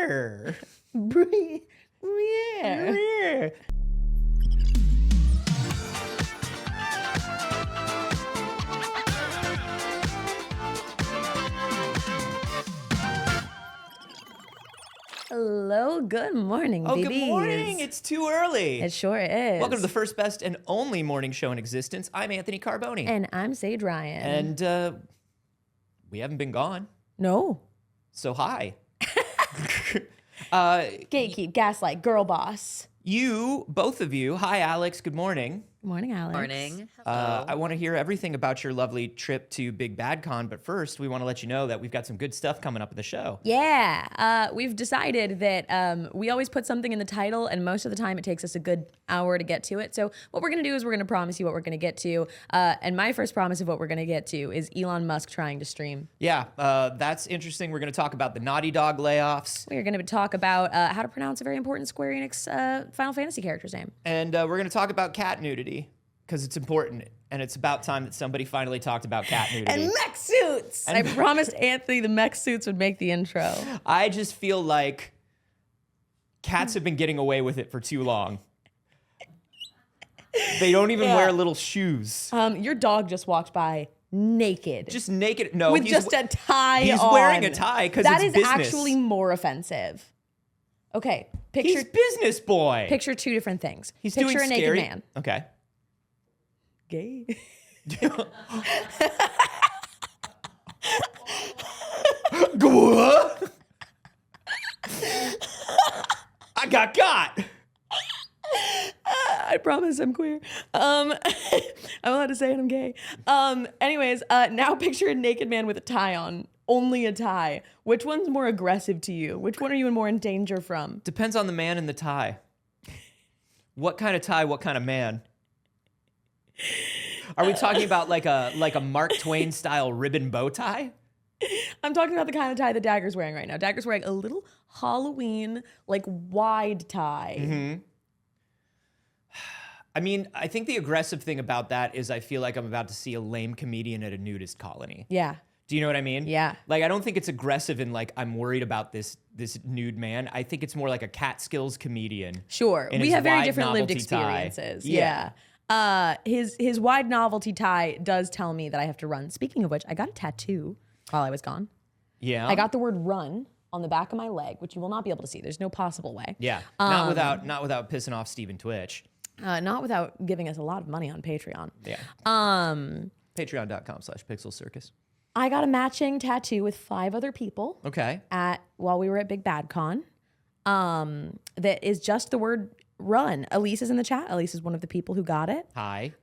Yeah. Hello, good morning, Oh, babies. good morning. It's too early. It sure is. Welcome to the first, best, and only morning show in existence. I'm Anthony Carboni. And I'm Saige Ryan. And we haven't been gone. No. So hi. Gatekeep, gaslight, girl boss. You, both of you, hi Alex, good morning. Good morning, Alex. Morning. Hello. I want to hear everything about your lovely trip to Big Bad Con, but first we want to let you know that we've got some good stuff coming up in the show. Yeah, we've decided that we always put something in the title, and most of the time it takes us a good hour to get to it. So what we're going to do is we're going to promise you what we're going to get to. And my first promise of what we're going to get to is Elon Musk trying to stream. Yeah, that's interesting. We're going to talk about the Naughty Dog layoffs. We're going to talk about how to pronounce a very important Square Enix Final Fantasy character's name. And we're going to talk about cat nudity, because it's important, and it's about time that somebody finally talked about cat nudity. And mech suits! I promised Anthony the mech suits would make the intro. I just feel like cats have been getting away with it for too long. They don't even wear little shoes. Your dog just walked by naked. Just naked. No, with just a tie on. He's wearing a tie because it's business. That is actually more offensive. Okay, He's business boy. Picture two different things. He's picture doing a naked scary. man. Okay. Gay. I got. I promise I'm queer. I'm allowed to say it, I'm gay. Anyways, now picture a naked man with a tie on. Only a tie. Which one's more aggressive to you? Which one are you more in danger from? Depends on the man and the tie. What kind of tie? What kind of man? Are we talking about like a Mark Twain style ribbon bow tie? I'm talking about the kind of tie that Dagger's wearing right now. Dagger's wearing a little Halloween, like wide tie. Mm-hmm. I mean, I think the aggressive thing about that is I feel like I'm about to see a lame comedian at a nudist colony. Yeah. Do you know what I mean? Yeah. Like, I don't think it's aggressive and like I'm worried about this nude man. I think it's more like a Catskills comedian. Sure. In We his have very wide different lived novelty tie. experiences. Yeah. His wide novelty tie does tell me that I have to run. Speaking of which, I got a tattoo while I was gone. Yeah. I got the word run on the back of my leg, which you will not be able to see. There's no possible way. Yeah. Not without pissing off Steven Twitch. Not without giving us a lot of money on Patreon. Yeah. Patreon.com/Pixel Circus. I got a matching tattoo with 5 other people. Okay. While we were at Big Bad Con. That is just the word run. Elise is in the chat. Elise is one of the people who got it. Hi.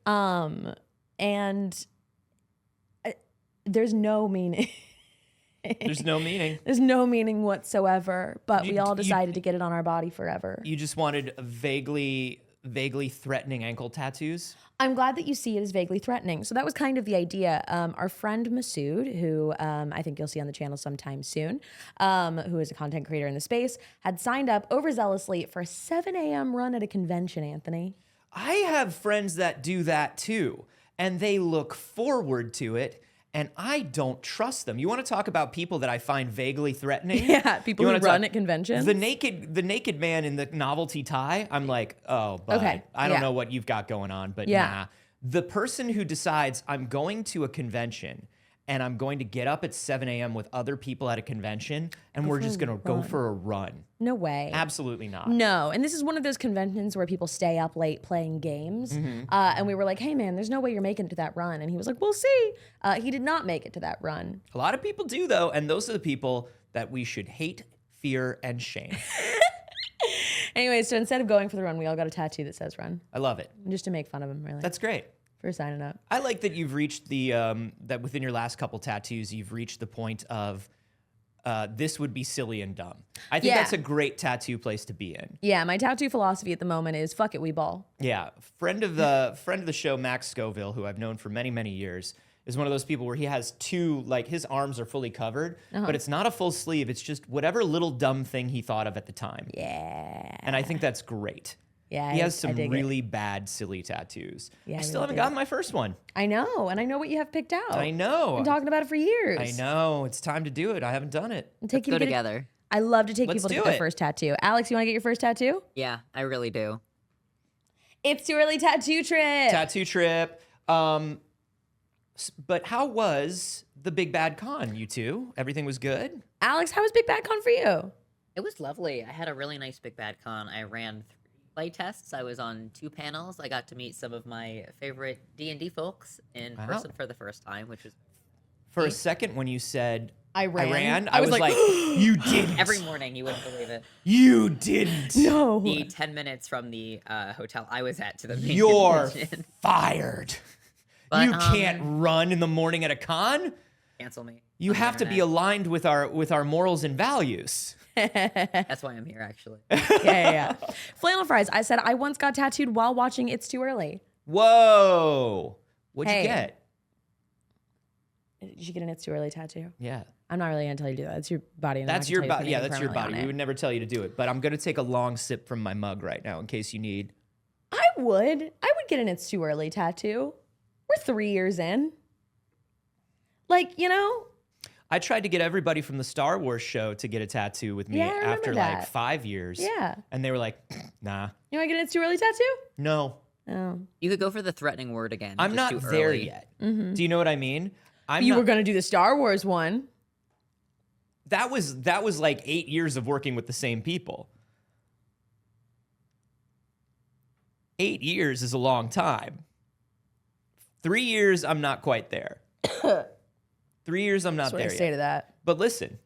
And there's no meaning. There's no meaning. There's no meaning whatsoever, but we all decided to get it on our body forever. You just wanted vaguely threatening ankle tattoos? I'm glad that you see it as vaguely threatening. So that was kind of the idea. Our friend Masood, who I think you'll see on the channel sometime soon, who is a content creator in the space, had signed up overzealously for a 7 a.m. run at a convention, Anthony. I have friends that do that too, and they look forward to it. And I don't trust them. You want to talk about people that I find vaguely threatening? Yeah, people who run at conventions. The naked man in the novelty tie. I'm like, oh, bud, okay, I don't know what you've got going on, but nah. The person who decides I'm going to a convention and I'm going to get up at 7 a.m. with other people at a convention and we're just going to go for a run. No way. Absolutely not. No, and this is one of those conventions where people stay up late playing games. And we were like, hey man, there's no way you're making it to that run. And he was like, we'll see. He did not make it to that run. A lot of people do though, and those are the people that we should hate, fear, and shame. Anyway, so instead of going for the run, we all got a tattoo that says run. I love it. Just to make fun of him, really. That's great. For signing up. I like that you've reached the, that within your last couple tattoos, you've reached the point of this would be silly and dumb. I think that's a great tattoo place to be in. Yeah, my tattoo philosophy at the moment is fuck it, we ball. Yeah, friend of the show, Max Scoville, who I've known for many, many years, is one of those people where he has two, like his arms are fully covered, but it's not a full sleeve. It's just whatever little dumb thing he thought of at the time. Yeah. And I think that's great. Yeah, he has some really bad, silly tattoos. Yeah, I still haven't gotten my first one. I know, and I know what you have picked out. I know. I've been talking about it for years. I know. It's time to do it. I haven't done it. Let's go together. I love to take Let's people to do get their it. first tattoo. Alex, you want to get your first tattoo? Yeah, I really do. It's too early tattoo trip. Tattoo trip. But how was the Big Bad Con, you two? Everything was good? Alex, how was Big Bad Con for you? It was lovely. I had a really nice Big Bad Con. I ran 3 play tests. I was on 2 panels. I got to meet some of my favorite D&D folks in person for the first time, which was For a second when you said I ran. I was like you didn't. every morning. You wouldn't believe it. You didn't. No. The 10 minutes from the hotel I was at to the main You're convention. fired. But, you can't run in the morning at a con. Cancel me. You on the have to be internet. aligned with our morals and values. That's why I'm here, actually. Yeah. Flannel fries. I said I once got tattooed while watching It's Too Early. Whoa. What'd Hey. you get? Did you get an It's Too Early tattoo? Yeah. I'm not really gonna tell you to do that. It's your body. And I'm That's not your gonna tell body. you to Yeah, put that's anything your permanently body. on We would never tell you to do it, but I'm going to take a long sip from my mug right now in case you need. I would get an It's Too Early tattoo. We're 3 years in. Like, you know, I tried to get everybody from the Star Wars show to get a tattoo with me Yeah, I remember after like that. 5 years. Yeah. And they were like, nah, you want to get an It's Too Early tattoo? no, Oh. You could go for the threatening word again. I'm just not too there early. yet. Do you know what I mean? You were gonna do the Star Wars one. That was like 8 years of working with the same people. 8 years is a long time. 3 years, I'm not quite there. 3 years, I'm not That's what I there say yet. to that. But listen,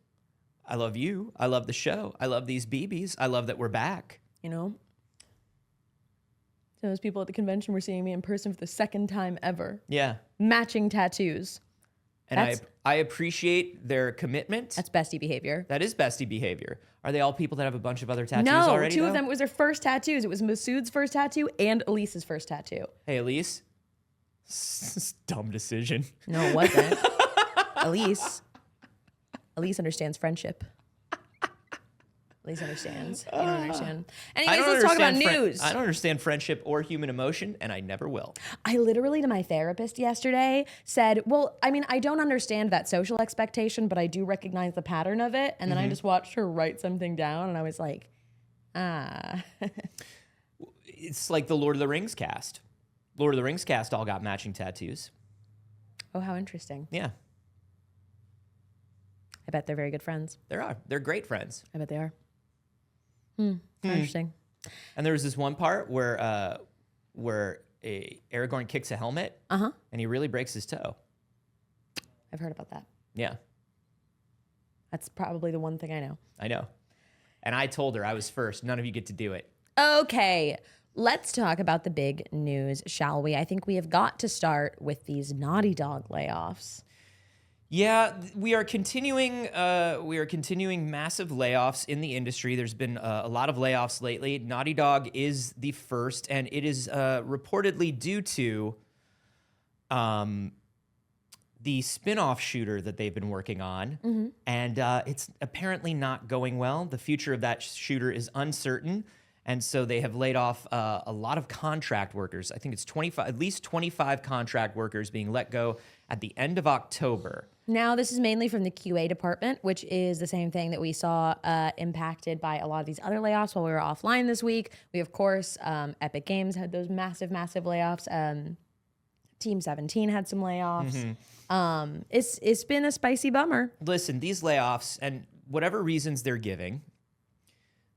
I love you. I love the show. I love these BBs. I love that we're back. You know, so those people at the convention were seeing me in person for the second time ever. Yeah. Matching tattoos. And That's- I appreciate their commitment. That's bestie behavior. That is bestie behavior. Are they all people that have a bunch of other tattoos No, already? two of though? them, it was their first tattoos. It was Masood's first tattoo and Elise's first tattoo. Hey, Elise. Dumb decision. No, it wasn't. Elise understands friendship. Elise understands. You don't understand. Anyways, let's talk about news. I don't understand friendship or human emotion, and I never will. I literally, to my therapist yesterday, said, well, I mean, I don't understand that social expectation, but I do recognize the pattern of it. And then I just watched her write something down, and I was like, ah. It's like the Lord of the Rings cast. Lord of the Rings cast all got matching tattoos. Oh, how interesting. Yeah, I bet they're very good friends. they're great friends. I bet they are. Interesting. And there was this one part where Aragorn kicks a helmet, and he really breaks his toe. I've heard about that. Yeah, That's probably the one thing I know. I know. And I told her I was first. None of you get to do it. Okay, let's talk about the big news, shall we? I think we have got to start with these Naughty Dog layoffs. Yeah, we are continuing massive layoffs in the industry. There's been a lot of layoffs lately. Naughty Dog is the first, and it is reportedly due to the spin-off shooter that they've been working on, and it's apparently not going well. The future of that shooter is uncertain, and so they have laid off a lot of contract workers. I think it's at least 25 contract workers being let go at the end of October. Now, this is mainly from the QA department, which is the same thing that we saw impacted by a lot of these other layoffs while we were offline this week. We, of course, Epic Games had those massive layoffs. Team 17 had some layoffs. It's been a spicy bummer. Listen, these layoffs, and whatever reasons they're giving,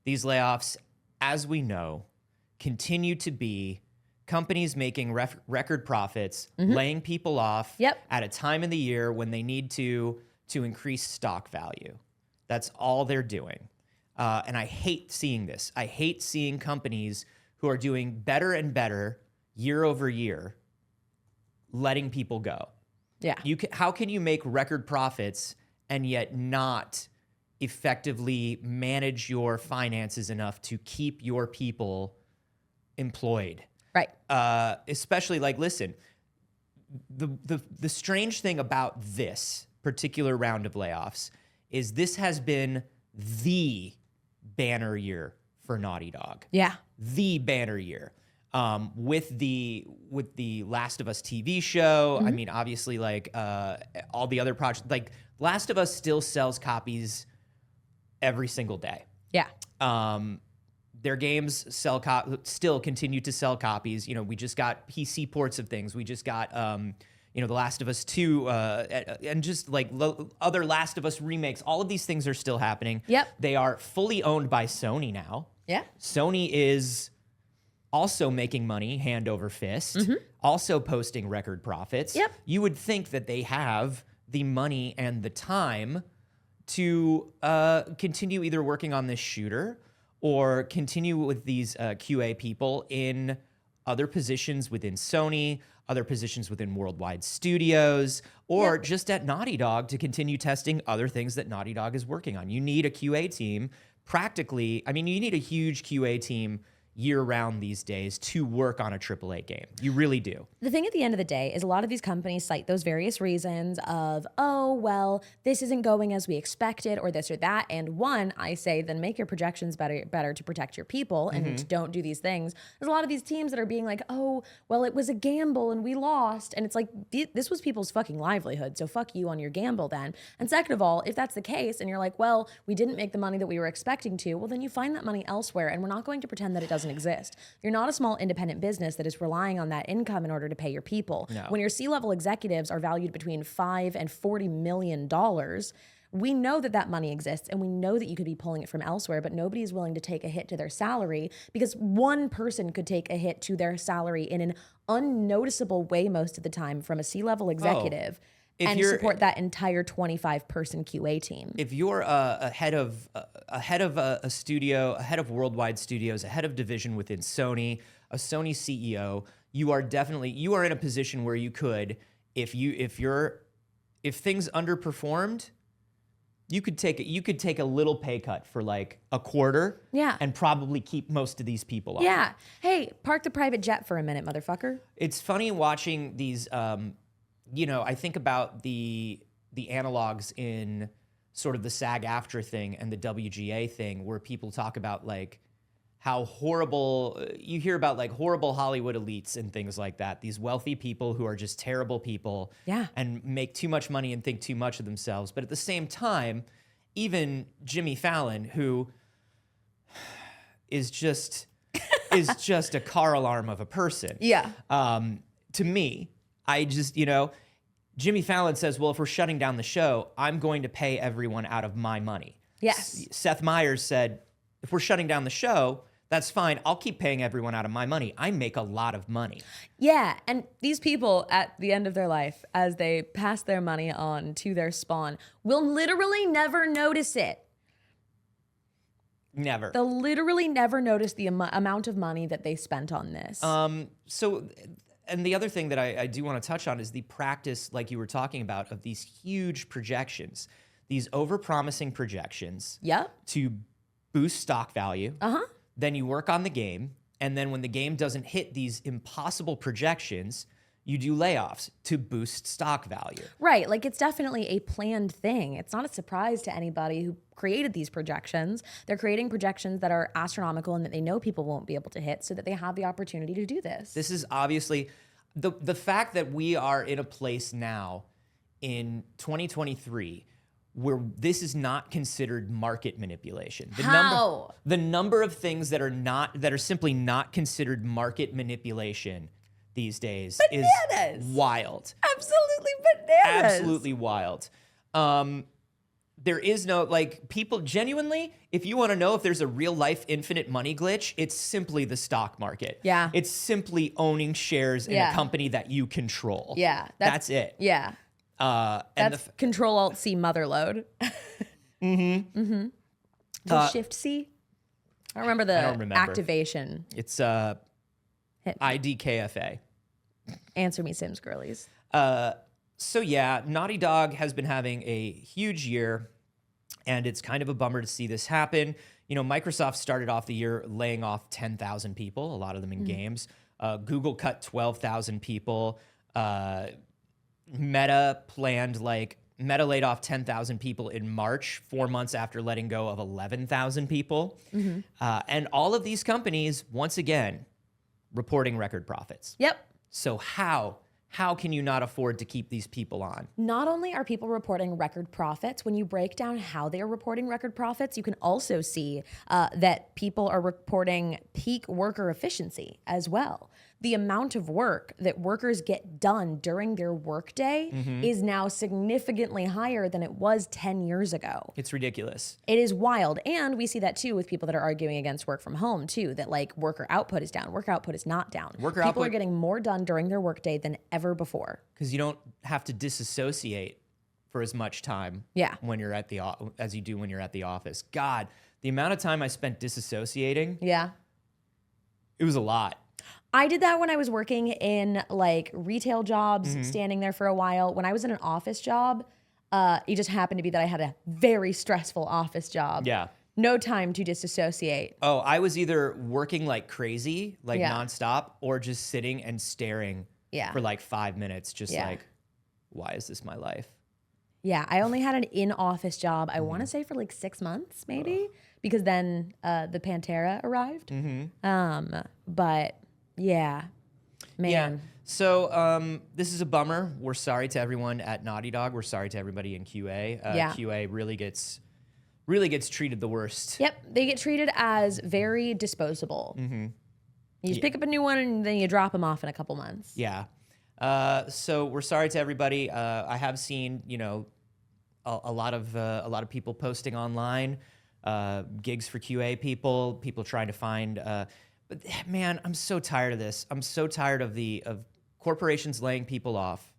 these layoffs, as we know, continue to be companies making record profits, laying people off at a time in the year when they need to increase stock value. That's all they're doing. And I hate seeing this. I hate seeing companies who are doing better and better year over year letting people go. Yeah. How can you make record profits and yet not effectively manage your finances enough to keep your people employed? Right. Especially like, listen, the strange thing about this particular round of layoffs is this has been the banner year for Naughty Dog. Yeah. The banner year. With the Last of Us TV show, I mean, obviously, like all the other projects, like Last of Us still sells copies every single day. Yeah. Their games still continue to sell copies. You know, we just got PC ports of things. We just got, you know, The Last of Us 2 and just like other Last of Us remakes. All of these things are still happening. Yep. They are fully owned by Sony now. Yeah. Sony is also making money hand over fist, also posting record profits. Yep. You would think that they have the money and the time to continue either working on this shooter or continue with these QA people in other positions within Sony, other positions within Worldwide Studios, or just at Naughty Dog to continue testing other things that Naughty Dog is working on. You need a QA team practically. I mean, you need a huge QA team year-round these days to work on a AAA game. You really do. The thing at the end of the day is a lot of these companies cite those various reasons of, oh, well, this isn't going as we expected or this or that. And one, I say, then make your projections better to protect your people and don't do these things. There's a lot of these teams that are being like, oh, well, it was a gamble and we lost. And it's like, this was people's fucking livelihood. So fuck you on your gamble then. And second of all, if that's the case and you're like, well, we didn't make the money that we were expecting to, well, then you find that money elsewhere. And we're not going to pretend that it doesn't exist. You're not a small independent business that is relying on that income in order to pay your people. No. When your C-level executives are valued between $5 and $40 million, we know that that money exists and we know that you could be pulling it from elsewhere, but nobody is willing to take a hit to their salary because one person could take a hit to their salary in an unnoticeable way most of the time from a C-level executive. And support that entire 25-person QA team. If you're a head of a studio, a head of Worldwide Studios, a head of division within Sony, a Sony CEO, you are in a position where you could, if things underperformed, you could take a little pay cut for like a quarter, and probably keep most of these people on. Yeah. Hey, park the private jet for a minute, motherfucker. It's funny watching these. You know, I think about the analogs in sort of the SAG-AFTRA thing and the WGA thing, where people talk about like how horrible you hear about like horrible Hollywood elites and things like that. These wealthy people who are just terrible people, and make too much money and think too much of themselves. But at the same time, even Jimmy Fallon, who is just a car alarm of a person. Yeah. To me, I just, you know, Jimmy Fallon says, well, if we're shutting down the show, I'm going to pay everyone out of my money. Yes. Seth Meyers said, if we're shutting down the show, that's fine. I'll keep paying everyone out of my money. I make a lot of money. Yeah, and these people at the end of their life, as they pass their money on to their spawn, will literally never notice it. Never. They'll literally never notice the amount of money that they spent on this. And the other thing that I do want to touch on is the practice, like you were talking about, of these huge projections, these overpromising projections to boost stock value. Then you work on the game, and then when the game doesn't hit these impossible projections, you do layoffs to boost stock value. Right, like it's definitely a planned thing. It's not a surprise to anybody who created these projections. They're creating projections that are astronomical and that they know people won't be able to hit so that they have the opportunity to do this. This is obviously, the fact that we are in a place now in 2023 where this is not considered market manipulation. The number of things that are simply not considered market manipulation these days is wild. Absolutely bananas. Absolutely wild. There is no, like, people genuinely, if you want to know if there's a real life infinite money glitch, it's simply the stock market. Yeah. It's simply owning shares in a company that you control. Yeah. That's it. Yeah. That's Control-Alt-C motherload. Shift-C? I don't remember activation. It's IDKFA. Answer me, Sims girlies. So yeah, Naughty Dog has been having a huge year, and it's kind of a bummer to see this happen. You know, Microsoft started off the year laying off 10,000 people, a lot of them in games. Google cut 12,000 people. Meta laid off 10,000 people in March, 4 months after letting go of 11,000 people. And all of these companies, once again, reporting record profits. Yep. So how how can you not afford to keep these people on? Not only are people reporting record profits, when you break down how they are reporting record profits, you can also see that people are reporting peak worker efficiency as well. The amount of work that workers get done during their workday is now significantly higher than it was 10 years ago. It's ridiculous. It is wild. And we see that too with people that are arguing against work from home too, that like worker output is down. Worker output is not down. People are getting more done during their workday than ever before. Because you don't have to disassociate for as much time when you're at the as you do when you're at the office. God, the amount of time I spent disassociating, it was a lot. I did that when I was working in like retail jobs, standing there for a while. When I was in an office job, it just happened to be that I had a very stressful office job. Yeah. No time to disassociate. Oh, I was either working like crazy, like nonstop, or just sitting and staring for like 5 minutes, just like, why is this my life? Yeah, I only had an in-office job, I want to say for like 6 months maybe, because then the Pantera arrived. But yeah, man. Yeah. So this is a bummer. We're sorry to everyone at Naughty Dog. We're sorry to everybody in QA. QA really gets treated the worst. Yep, they get treated as very disposable. You just pick up a new one and then you drop them off in a couple months. Yeah. So we're sorry to everybody. I have seen, a lot of people posting online, gigs for QA people trying to find. But man, I'm so tired of this. I'm so tired of corporations laying people off,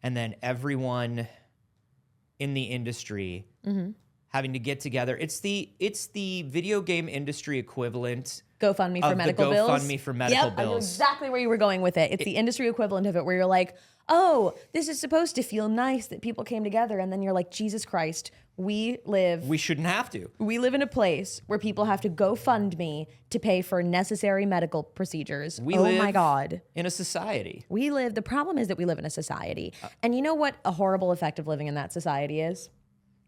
and then everyone in the industry having to get together. It's the video game industry equivalent. GoFundMe for medical bills. GoFundMe for medical bills. I knew exactly where you were going with it. It's the industry equivalent of it, where you're like, oh, this is supposed to feel nice that people came together, and then you're like, Jesus Christ, we shouldn't have to. We live in a place where people have to GoFundMe to pay for necessary medical procedures. Oh my God. In a society. The problem is that we live in a society. And you know what a horrible effect of living in that society is?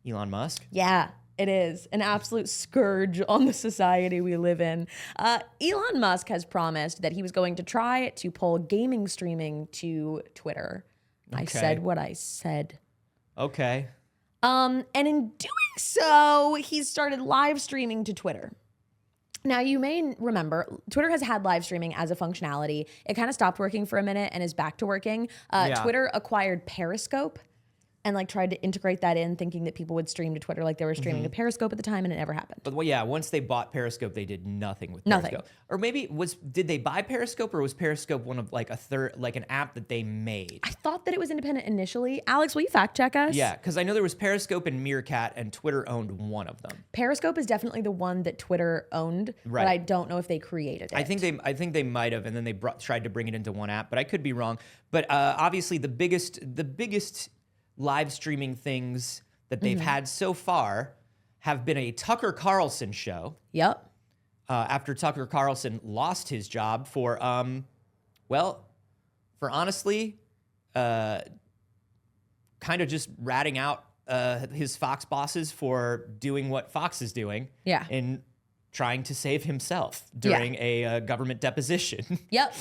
Elon Musk? Yeah, it is an absolute scourge on the society we live in. Elon Musk has promised that he was going to try to pull gaming streaming to Twitter. Okay. I said what I said. Okay. And in doing so, he started live streaming to Twitter. Now, you may remember, Twitter has had live streaming as a functionality. It kind of stopped working for a minute and is back to working. Twitter acquired Periscope and like tried to integrate that in, thinking that people would stream to Twitter like they were streaming to Periscope at the time, and it never happened. But once they bought Periscope, they did nothing with Periscope. Nothing. Or maybe did they buy Periscope, or was Periscope one of like an app that they made? I thought that it was independent initially. Alex, will you fact check us? Yeah, because I know there was Periscope and Meerkat, and Twitter owned one of them. Periscope is definitely the one that Twitter owned, but I don't know if they created it. I think they might have, and then they tried to bring it into one app, but I could be wrong. But obviously, the biggest live streaming things that they've had so far have been a Tucker Carlson show. Yep. After Tucker Carlson lost his job for honestly, kind of just ratting out his Fox bosses for doing what Fox is doing. Yeah. In trying to save himself during a government deposition. Yep.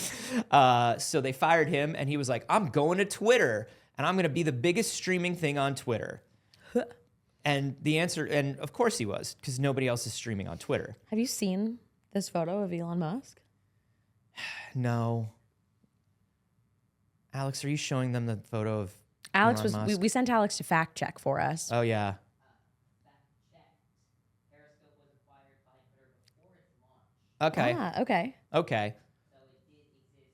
So they fired him, and he was like, I'm going to Twitter, and I'm going to be the biggest streaming thing on Twitter. And the answer, and of course he was, because nobody else is streaming on Twitter. Have you seen this photo of Elon Musk? No. Alex, are you showing them the photo of Alex Elon Musk? We sent Alex to fact check for us. Oh, yeah. Periscope was acquired by Twitter before its launch. Okay. Okay. Okay. So it did exist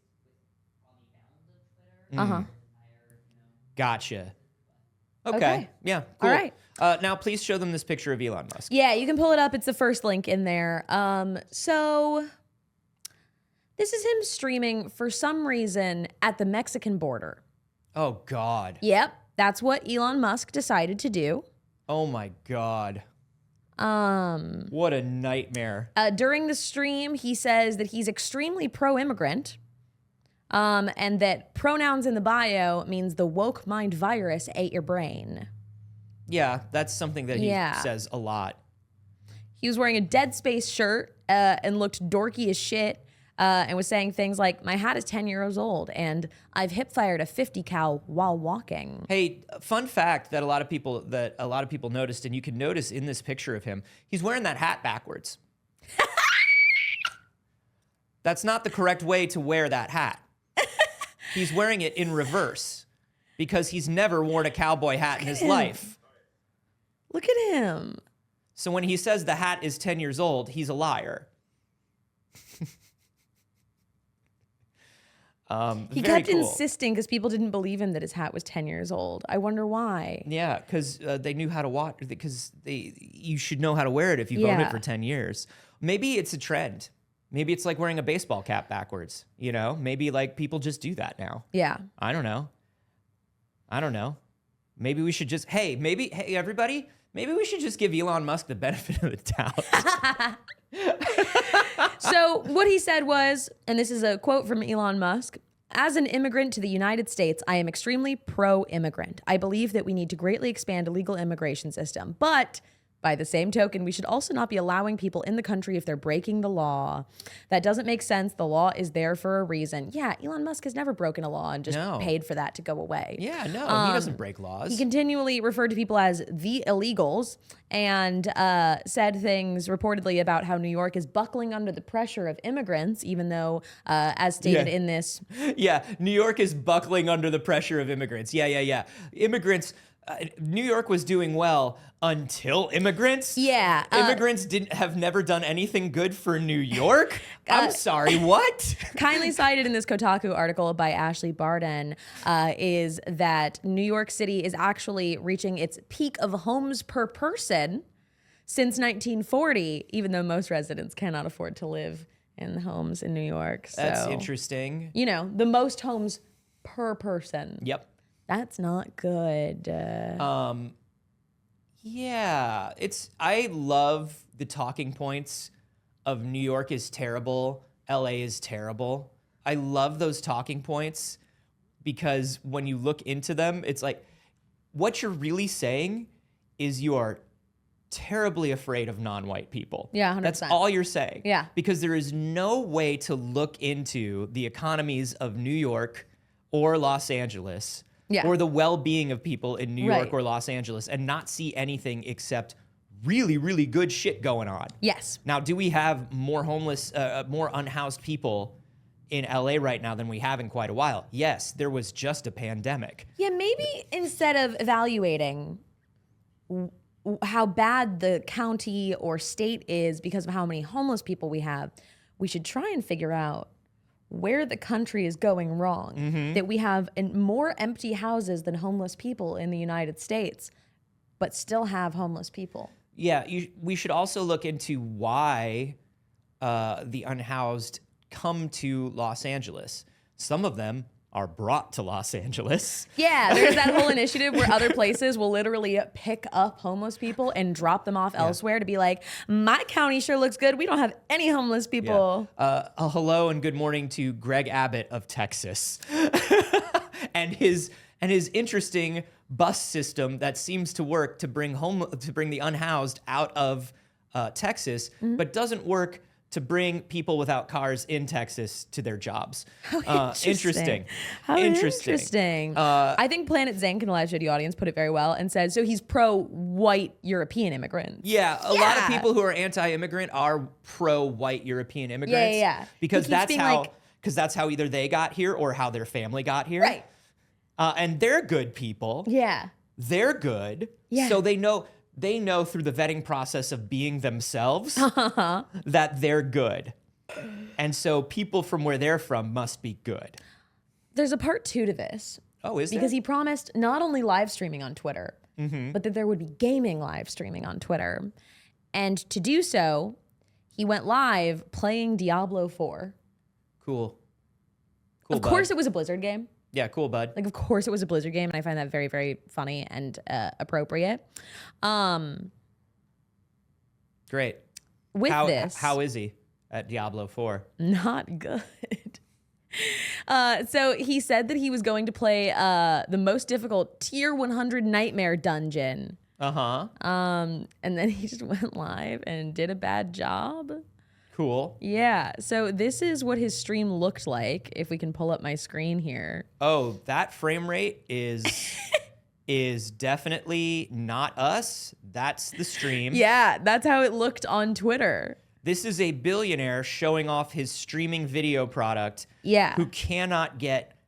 on the bounds of Twitter. Gotcha. Okay. Yeah, cool. All right. Now, please show them this picture of Elon Musk. Yeah, you can pull it up. It's the first link in there. So this is him streaming for some reason at the Mexican border. Oh, God. Yep, that's what Elon Musk decided to do. Oh, my God. What a nightmare. During the stream, he says that he's extremely pro-immigrant. And that pronouns in the bio means the woke mind virus ate your brain. Yeah, that's something that he says a lot. He was wearing a Dead Space shirt and looked dorky as shit. and was saying things like, my hat is 10 years old and I've hip fired a 50 cal while walking. Hey, fun fact that a lot of people noticed, and you can notice in this picture of him, he's wearing that hat backwards. That's not the correct way to wear that hat. He's wearing it in reverse because he's never worn a cowboy hat in his life. Look at him. So when he says the hat is 10 years old, he's a liar. He kept insisting because people didn't believe him that his hat was 10 years old. I wonder why. Yeah, because they knew how to watch, because you should know how to wear it if you've owned it for 10 years. Maybe it's a trend. Maybe it's like wearing a baseball cap backwards, you know? Maybe like people just do that now. Yeah. I don't know. Maybe we should just, hey, everybody, maybe we should just give Elon Musk the benefit of the doubt. So what he said was, and this is a quote from Elon Musk, as an immigrant to the United States, I am extremely pro-immigrant. I believe that we need to greatly expand a legal immigration system, but by the same token, we should also not be allowing people in the country if they're breaking the law. That doesn't make sense. The law is there for a reason. Yeah, Elon Musk has never broken a law and just paid for that to go away. Yeah, no, he doesn't break laws. He continually referred to people as the illegals and said things reportedly about how New York is buckling under the pressure of immigrants, even though, as stated in this. Yeah, New York is buckling under the pressure of immigrants. Yeah. Immigrants... New York was doing well until immigrants. Yeah. Immigrants have never done anything good for New York. I'm sorry, what? Kindly cited in this Kotaku article by Ashley Barden is that New York City is actually reaching its peak of homes per person since 1940, even though most residents cannot afford to live in homes in New York. So, that's interesting. You know, the most homes per person. Yep. That's not good. Yeah, I love the talking points of New York is terrible, LA is terrible. I love those talking points because when you look into them, it's like what you're really saying is you are terribly afraid of non-white people. Yeah, 100%. That's all you're saying. Yeah. Because there is no way to look into the economies of New York or Los Angeles or the well-being of people in New York or Los Angeles and not see anything except really, really good shit going on. Yes. Now, do we have more homeless, more unhoused people in LA right now than we have in quite a while? Yes, there was just a pandemic. Yeah, maybe instead of evaluating how bad the county or state is because of how many homeless people we have, we should try and figure out where the country is going wrong, that we have more empty houses than homeless people in the United States, but still have homeless people. Yeah, we should also look into why the unhoused come to Los Angeles. Some of them are brought to Los Angeles. Yeah, there's that whole initiative where other places will literally pick up homeless people and drop them off elsewhere to be like, my county sure looks good. We don't have any homeless people. Yeah. Hello and good morning to Greg Abbott of Texas and his interesting bus system that seems to work to bring the unhoused out of Texas, but doesn't work to bring people without cars in Texas to their jobs. Interesting. How interesting. I think Planet Zen in the live video audience put it very well and said, so he's pro-white European immigrants. Yeah, a lot of people who are anti-immigrant are pro-white European immigrants. Yeah. Because that's how either they got here or how their family got here. Right. And they're good people. Yeah. They're good. Yeah. So they know through the vetting process of being themselves that they're good. And so people from where they're from must be good. There's a part 2 to this. Oh, is there? Because he promised not only live streaming on Twitter, but that there would be gaming live streaming on Twitter. And to do so, he went live playing Diablo 4. Cool. Of course it was a Blizzard game. Yeah, cool, bud. Like, of course it was a Blizzard game, and I find that very, very funny and appropriate. Great. How is he at Diablo 4? Not good. So he said that he was going to play the most difficult tier 100 nightmare dungeon. Uh-huh. And then he just went live and did a bad job. Cool. Yeah. So this is what his stream looked like. If we can pull up my screen here. Oh, that frame rate is definitely not us. That's the stream. Yeah, that's how it looked on Twitter. This is a billionaire showing off his streaming video product. Yeah. Who cannot get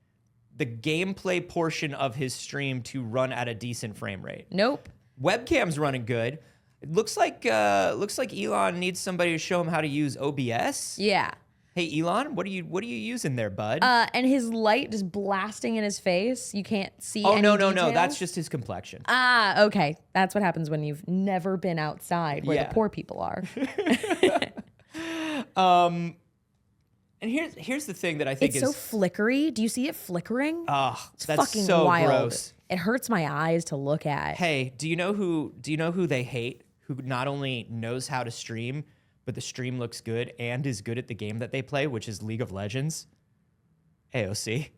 the gameplay portion of his stream to run at a decent frame rate. Nope. Webcam's running good. It looks like Elon needs somebody to show him how to use OBS. Yeah. Hey Elon, what are you using there, bud? And his light just blasting in his face. You can't see. Oh any no, details. that's just his complexion. Ah, okay. That's what happens when you've never been outside where the poor people are. And here's the thing that I think It's so flickery. Do you see it flickering? It's It's fucking so wild. gross. It hurts my eyes to look at. Hey, do you know who they hate? Who not only knows how to stream, but the stream looks good and is good at the game that they play, which is League of Legends? AOC.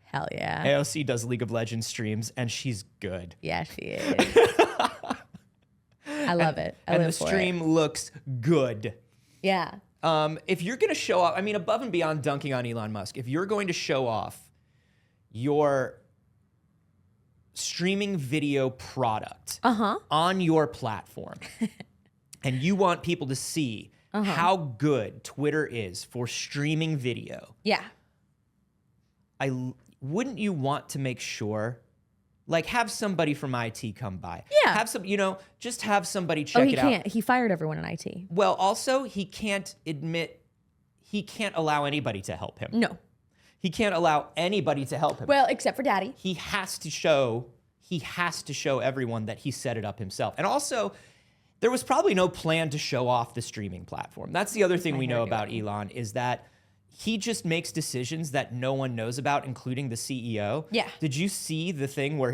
Hell yeah. AOC does League of Legends streams, and she's good. Yeah, she is. I love it. I And live the for stream looks good. Yeah. If you're going to show off, I mean, above and beyond dunking on Elon Musk, if you're going to show off your streaming video product on your platform, and you want people to see how good Twitter is for streaming video, Yeah. wouldn't you want to make sure, like, have somebody from IT come by? Yeah. Have some, just have somebody check He it out. can't. He fired everyone in IT. Well, also, he can't allow anybody to help him. No. He can't allow anybody to help him. Well, except for Daddy. He has to show everyone that he set it up himself. And also, there was probably no plan to show off the streaming platform. That's the other thing we know about Elon, is that he just makes decisions that no one knows about, including the CEO. Yeah. Did you see the thing where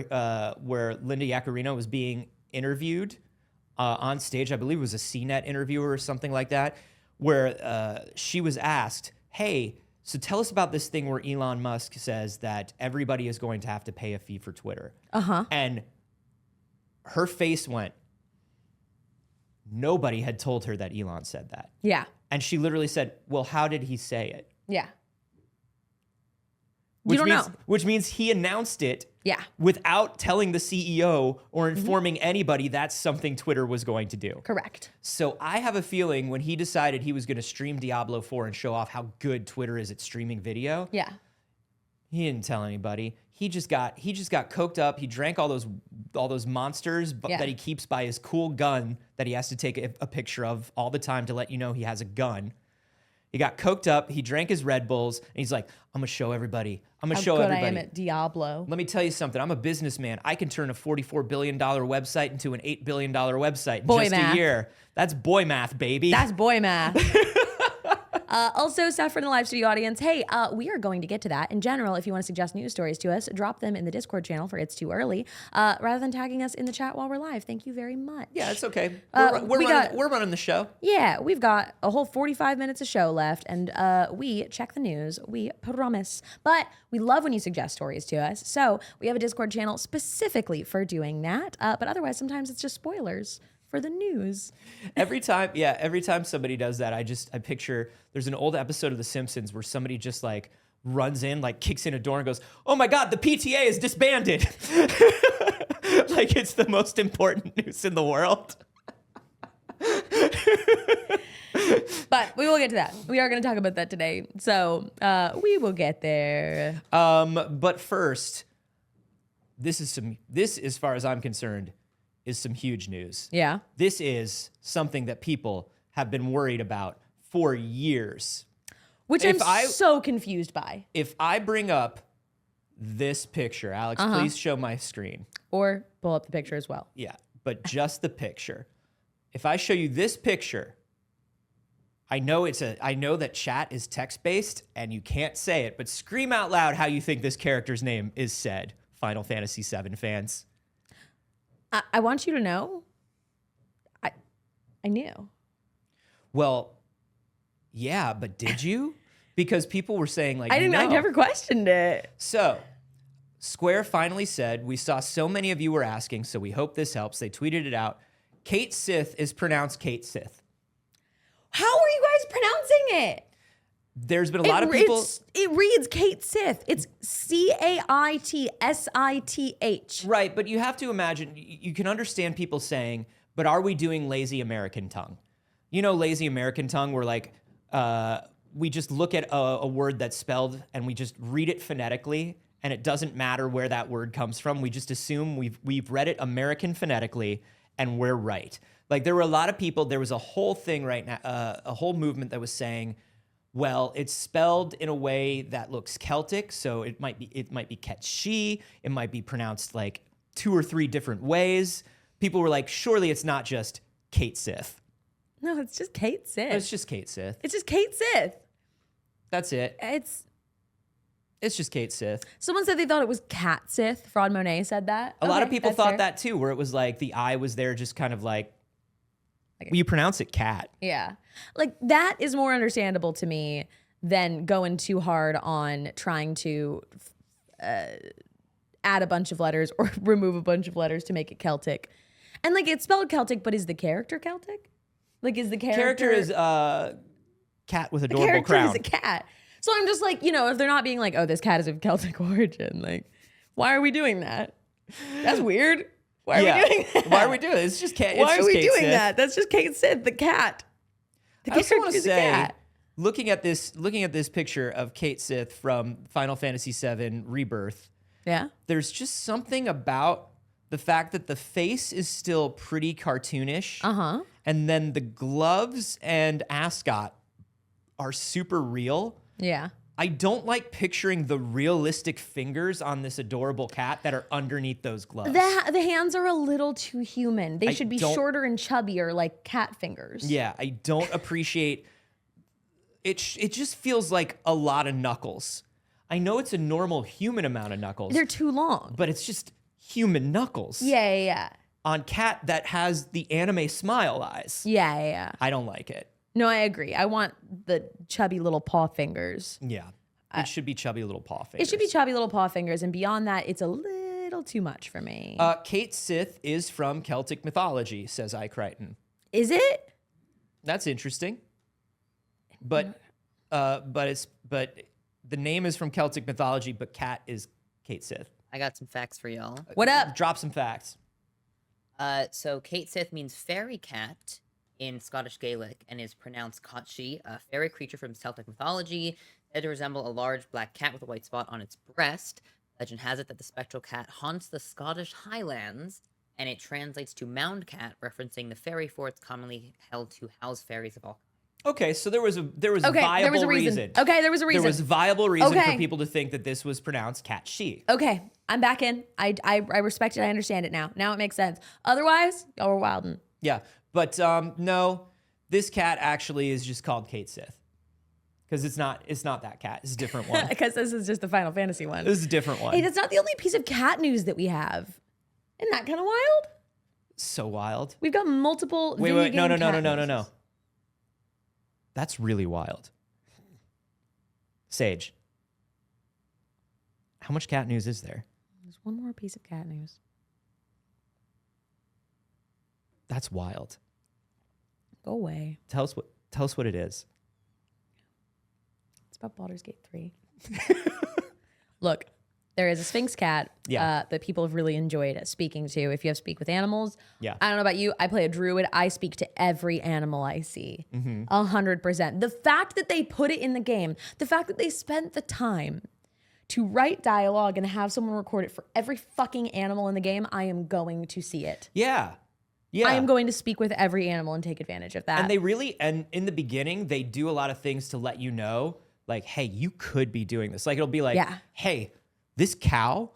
Linda Yaccarino was being interviewed on stage? I believe it was a CNET interviewer or something like that, where she was asked, hey, so tell us about this thing where Elon Musk says that everybody is going to have to pay a fee for Twitter. And her face went, nobody had told her that Elon said that. Yeah. And she literally said, well, how did he say it? Yeah. Which you don't means, know. Which means he announced it Yeah. without telling the CEO or informing anybody that's something Twitter was going to do. Correct. So I have a feeling when he decided he was going to stream Diablo 4 and show off how good Twitter is at streaming video, Yeah. he didn't tell anybody. He just got coked up. He drank all those monsters that he keeps by his cool gun that he has to take a picture of all the time to let you know he has a gun. He got coked up. He drank his Red Bulls, and he's like, "I'm gonna show everybody. I'm gonna show everybody. I am at Diablo. Let me tell you something. I'm a businessman. I can turn a $44 billion website into an $8 billion website in just a year. That's boy math, baby. That's boy math." Also, stuff for the live studio audience. Hey, we are going to get to that. In general, if you want to suggest news stories to us, drop them in the Discord channel for It's Too Early, rather than tagging us in the chat while we're live. Thank you very much. Yeah, it's okay. We're running the show. Yeah, we've got a whole 45 minutes of show left, and we check the news. We promise. But we love when you suggest stories to us. So we have a Discord channel specifically for doing that. But otherwise, sometimes it's just spoilers for the news. Every time somebody does that, I picture there's an old episode of The Simpsons where somebody just like runs in, like kicks in a door and goes, "Oh my God, the PTA is disbanded." Like it's the most important news in the world. But we will get to that. We are going to talk about that today. So we will get there. But first, this, as far as I'm concerned, is some huge news. Yeah. This is something that people have been worried about for years. Which I'm so confused by. If I bring up this picture, Alex, please show my screen. Or pull up the picture as well. Yeah, but just the picture. If I show you this picture, I know that chat is text-based and you can't say it, but scream out loud how you think this character's name is said, Final Fantasy VII fans. I want you to know, I knew. Well, yeah, but did you? Because people were saying like, I didn't. No. I never questioned it. So, Square finally said, "We saw so many of you were asking, so we hope this helps." They tweeted it out. Kate Sith is pronounced Kate Sith. How are you guys pronouncing it? There's been a lot of people. It reads Kate Sith. It's CaitSith. Right, but you have to imagine, you can understand people saying, but are we doing lazy American tongue? You know, lazy American tongue, where like we just look at a word that's spelled and we just read it phonetically, and it doesn't matter where that word comes from. We just assume we've read it American phonetically and we're right. Like there were a lot of people, there was a whole thing right now, a whole movement that was saying, well, it's spelled in a way that looks Celtic, so it might be Ketshi, it might be pronounced like 2 or 3 different ways. People were like, surely it's not just Kate Sith. No, it's just Kate Sith. It's just Kate Sith. It's just Kate Sith. That's it. It's just Kate Sith. Someone said they thought it was Cat Sith. Fraud Monet said that. A lot of people thought that too, where it was like the I was there just kind of like well, you pronounce it cat. Yeah. Like that is more understandable to me than going too hard on trying to add a bunch of letters or remove a bunch of letters to make it Celtic. And like it's spelled Celtic, but is the character Celtic? Like is the character is cat with adorable crown. The character is a cat. So I'm just like, you know, if they're not being like, oh, this cat is of Celtic origin, like, why are we doing that? That's weird. Why are we doing that? Why are we doing it? It's just cat. Why are we doing Sith. that? That's just Kate Sith, the cat. I also want to say, looking at this picture of Kate Sith from Final Fantasy VII Rebirth, there's just something about the fact that the face is still pretty cartoonish, and then the gloves and ascot are super real. Yeah. I don't like picturing the realistic fingers on this adorable cat that are underneath those gloves. The hands are a little too human. They should be shorter and chubbier like cat fingers. Yeah, I don't appreciate it. It just feels like a lot of knuckles. I know it's a normal human amount of knuckles. They're too long. But it's just human knuckles. Yeah. On cat that has the anime smile eyes. Yeah. I don't like it. No, I agree. I want the chubby little paw fingers. Yeah. It should be chubby little paw fingers. It should be chubby little paw fingers. And beyond that, it's a little too much for me. Kate Sith is from Celtic mythology, says I. Crichton. Is it? That's interesting. But the name is from Celtic mythology, but cat is Kate Sith. I got some facts for y'all. What up? Drop some facts. So Kate Sith means fairy cat in Scottish Gaelic and is pronounced Cotshi, a fairy creature from Celtic mythology said to resemble a large black cat with a white spot on its breast. Legend has it that the spectral cat haunts the Scottish Highlands, and it translates to mound cat, referencing the fairy forts commonly held to house fairies of all kinds. Okay, so there was a viable reason. Okay, there was a reason. There was a viable reason for people to think that this was pronounced cat-she. Okay, I'm back in. I respect it. I understand it now. Now it makes sense. Otherwise, y'all were wildin'. Yeah, but no, this cat actually is just called Kate Sith. Because it's not that cat. It's a different one. Because this is just the Final Fantasy one. This is a different one. Hey, that's not the only piece of cat news that we have. Isn't that kind of wild? So wild. We've got multiple. Wait, no. That's really wild. Saige, how much cat news is there? There's one more piece of cat news. That's wild. Go away. Tell us what it is. It's about Baldur's Gate 3. Look, there is a Sphinx cat that people have really enjoyed speaking to. If you have Speak with Animals, I don't know about you. I play a druid. I speak to every animal I see. 100%. The fact that they put it in the game, the fact that they spent the time to write dialogue and have someone record it for every fucking animal in the game, I am going to see it. Yeah. I am going to speak with every animal and take advantage of that. And in the beginning, they do a lot of things to let you know, like, hey, you could be doing this. Like, it'll be like, hey, this cow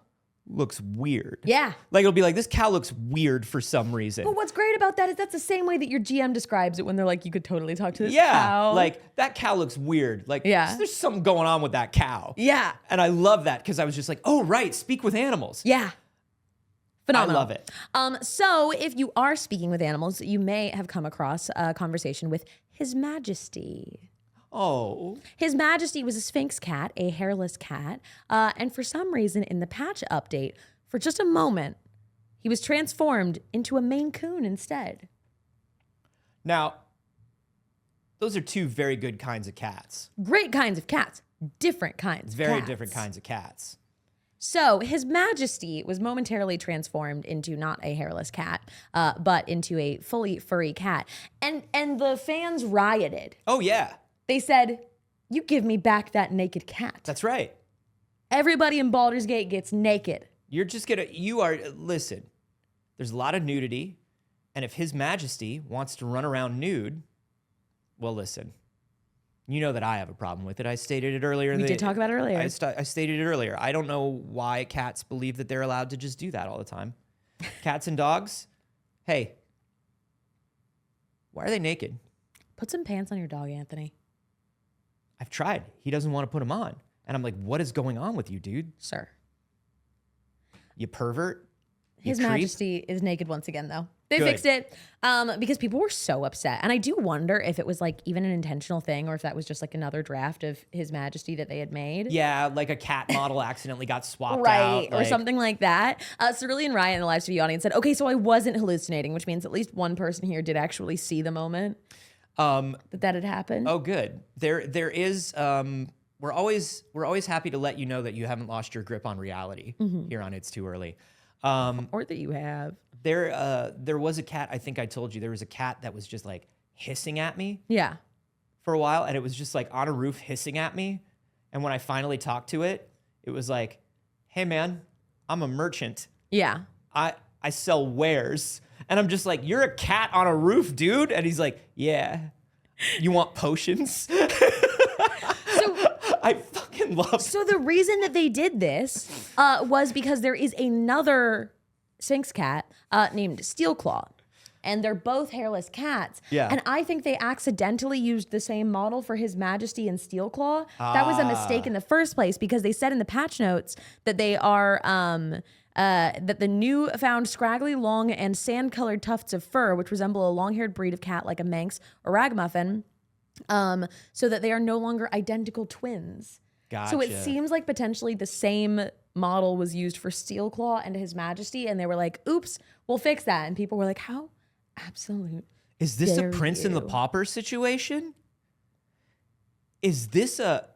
looks weird. Yeah. Like, it'll be like, this cow looks weird for some reason. But what's great about that is that's the same way that your GM describes it when they're like, you could totally talk to this cow. Like, that cow looks weird. Like, there's something going on with that cow. Yeah. And I love that because I was just like, oh, right, speak with animals. Yeah. Phenomenal. I love it. So if you are speaking with animals, you may have come across a conversation with His Majesty. Oh. His Majesty was a Sphinx cat, a hairless cat. And for some reason in the patch update, for just a moment, he was transformed into a Maine Coon instead. Now, those are two very good kinds of cats. Great kinds of cats. Different kinds of Very cats. different kinds of cats. So His Majesty was momentarily transformed into not a hairless cat, but into a fully furry cat. And the fans rioted. Oh, yeah. They said, "You give me back that naked cat." That's right. Everybody in Baldur's Gate gets naked. Listen, there's a lot of nudity, and if His Majesty wants to run around nude, well, listen, you know that I have a problem with it. I stated it earlier. We did talk about it earlier. I stated it earlier. I don't know why cats believe that they're allowed to just do that all the time. Cats and dogs, hey, why are they naked? Put some pants on your dog, Anthony. I've tried. He doesn't want to put them on. And I'm like, what is going on with you, dude? Sir. You pervert? You His creep? Majesty is naked once again, though. They Good. fixed it because people were so upset. And I do wonder if it was like even an intentional thing or if that was just like another draft of His Majesty that they had made. Yeah, like a cat model accidentally got swapped Right, out. or something like that. Cerulean Ryan in the live TV audience said, "Okay, so I wasn't hallucinating," which means at least one person here did actually see the moment that had happened. Oh, good. There is. We're always happy to let you know that you haven't lost your grip on reality here on It's Too Early. Or that you have. There was a cat. I think I told you there was a cat that was just like hissing at me Yeah. for a while, and it was just like on a roof hissing at me. And when I finally talked to it, it was like, "Hey, man, I'm a merchant. Yeah. I sell wares." And I'm just like, "You're a cat on a roof, dude." And he's like, "Yeah. You want potions?" I fucking love. So the reason that they did this was because there is another Sphinx cat named Steelclaw. And they're both hairless cats. Yeah. And I think they accidentally used the same model for His Majesty and Steelclaw. That was a mistake in the first place because they said in the patch notes that they are that the new found scraggly, long, and sand-colored tufts of fur, which resemble a long-haired breed of cat like a Manx or Ragamuffin, so that they are no longer identical twins. Gotcha. So it seems like potentially the same model was used for Steelclaw and His Majesty, and they were like, "Oops, we'll fix that." And people were like, "How absolute." Is this a dare Prince and the you. Pauper situation? Is this a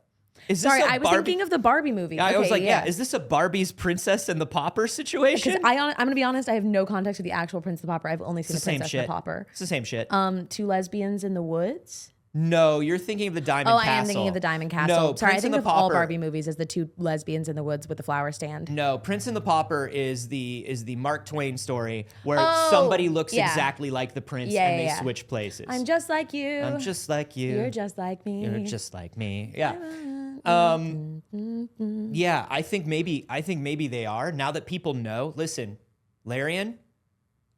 Sorry, I was Barbie? thinking of the Barbie movie. I was Okay, like, yeah. Is this a Barbie's Princess and the Pauper situation? Because I'm going to be honest, I have no context with the actual Prince and the Pauper. I've only seen It's the the same Princess and shit. the Pauper. It's the same shit. Two lesbians in the woods. No, you're thinking of the Diamond Oh, Castle. I am thinking of the Diamond Castle. No, Sorry, Prince I and think the of all Pauper. Barbie movies as the two lesbians in the woods with the flower stand. No, Prince and the Pauper is the Mark Twain story where Oh, somebody looks yeah. exactly like the prince Yeah, and they yeah. switch places. I'm just like you. I'm just like you. You're just like me. You're just like me. Yeah. Yeah, I think maybe they are. Now that people know, listen, Larian,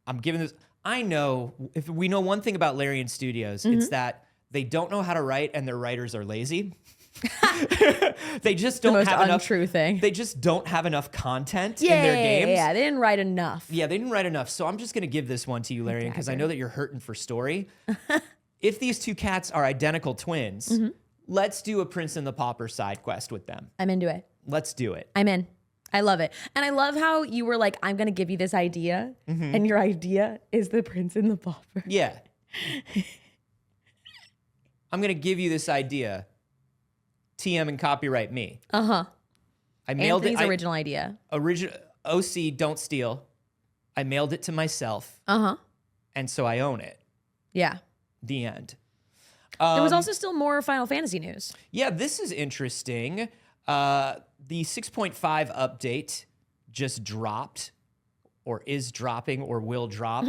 I'm giving this. I know if we know one thing about Larian Studios, it's that they don't know how to write and their writers are lazy. They just don't the most have enough untrue thing. They just don't have enough content Yeah, in their games. yeah, they didn't write enough. Yeah, they didn't write enough. So I'm just going to give this one to you, Larian, because I know that you're hurting for story. If these two cats are identical twins, let's do a Prince and the Pauper side quest with them. I'm into it. Let's do it. I'm in. I love it. And I love how you were like, "I'm going to give you this idea." And your idea is the Prince and the Pauper. Yeah. I'm going to give you this idea. TM and copyright me. Uh-huh. I mailed Anthony's it. original idea. Original OC, don't steal. I mailed it to myself, Uh-huh. and so I own it. Yeah. The end. There was also still more Final Fantasy news. Yeah, this is interesting. The 6.5 update just dropped, or is dropping, or will drop.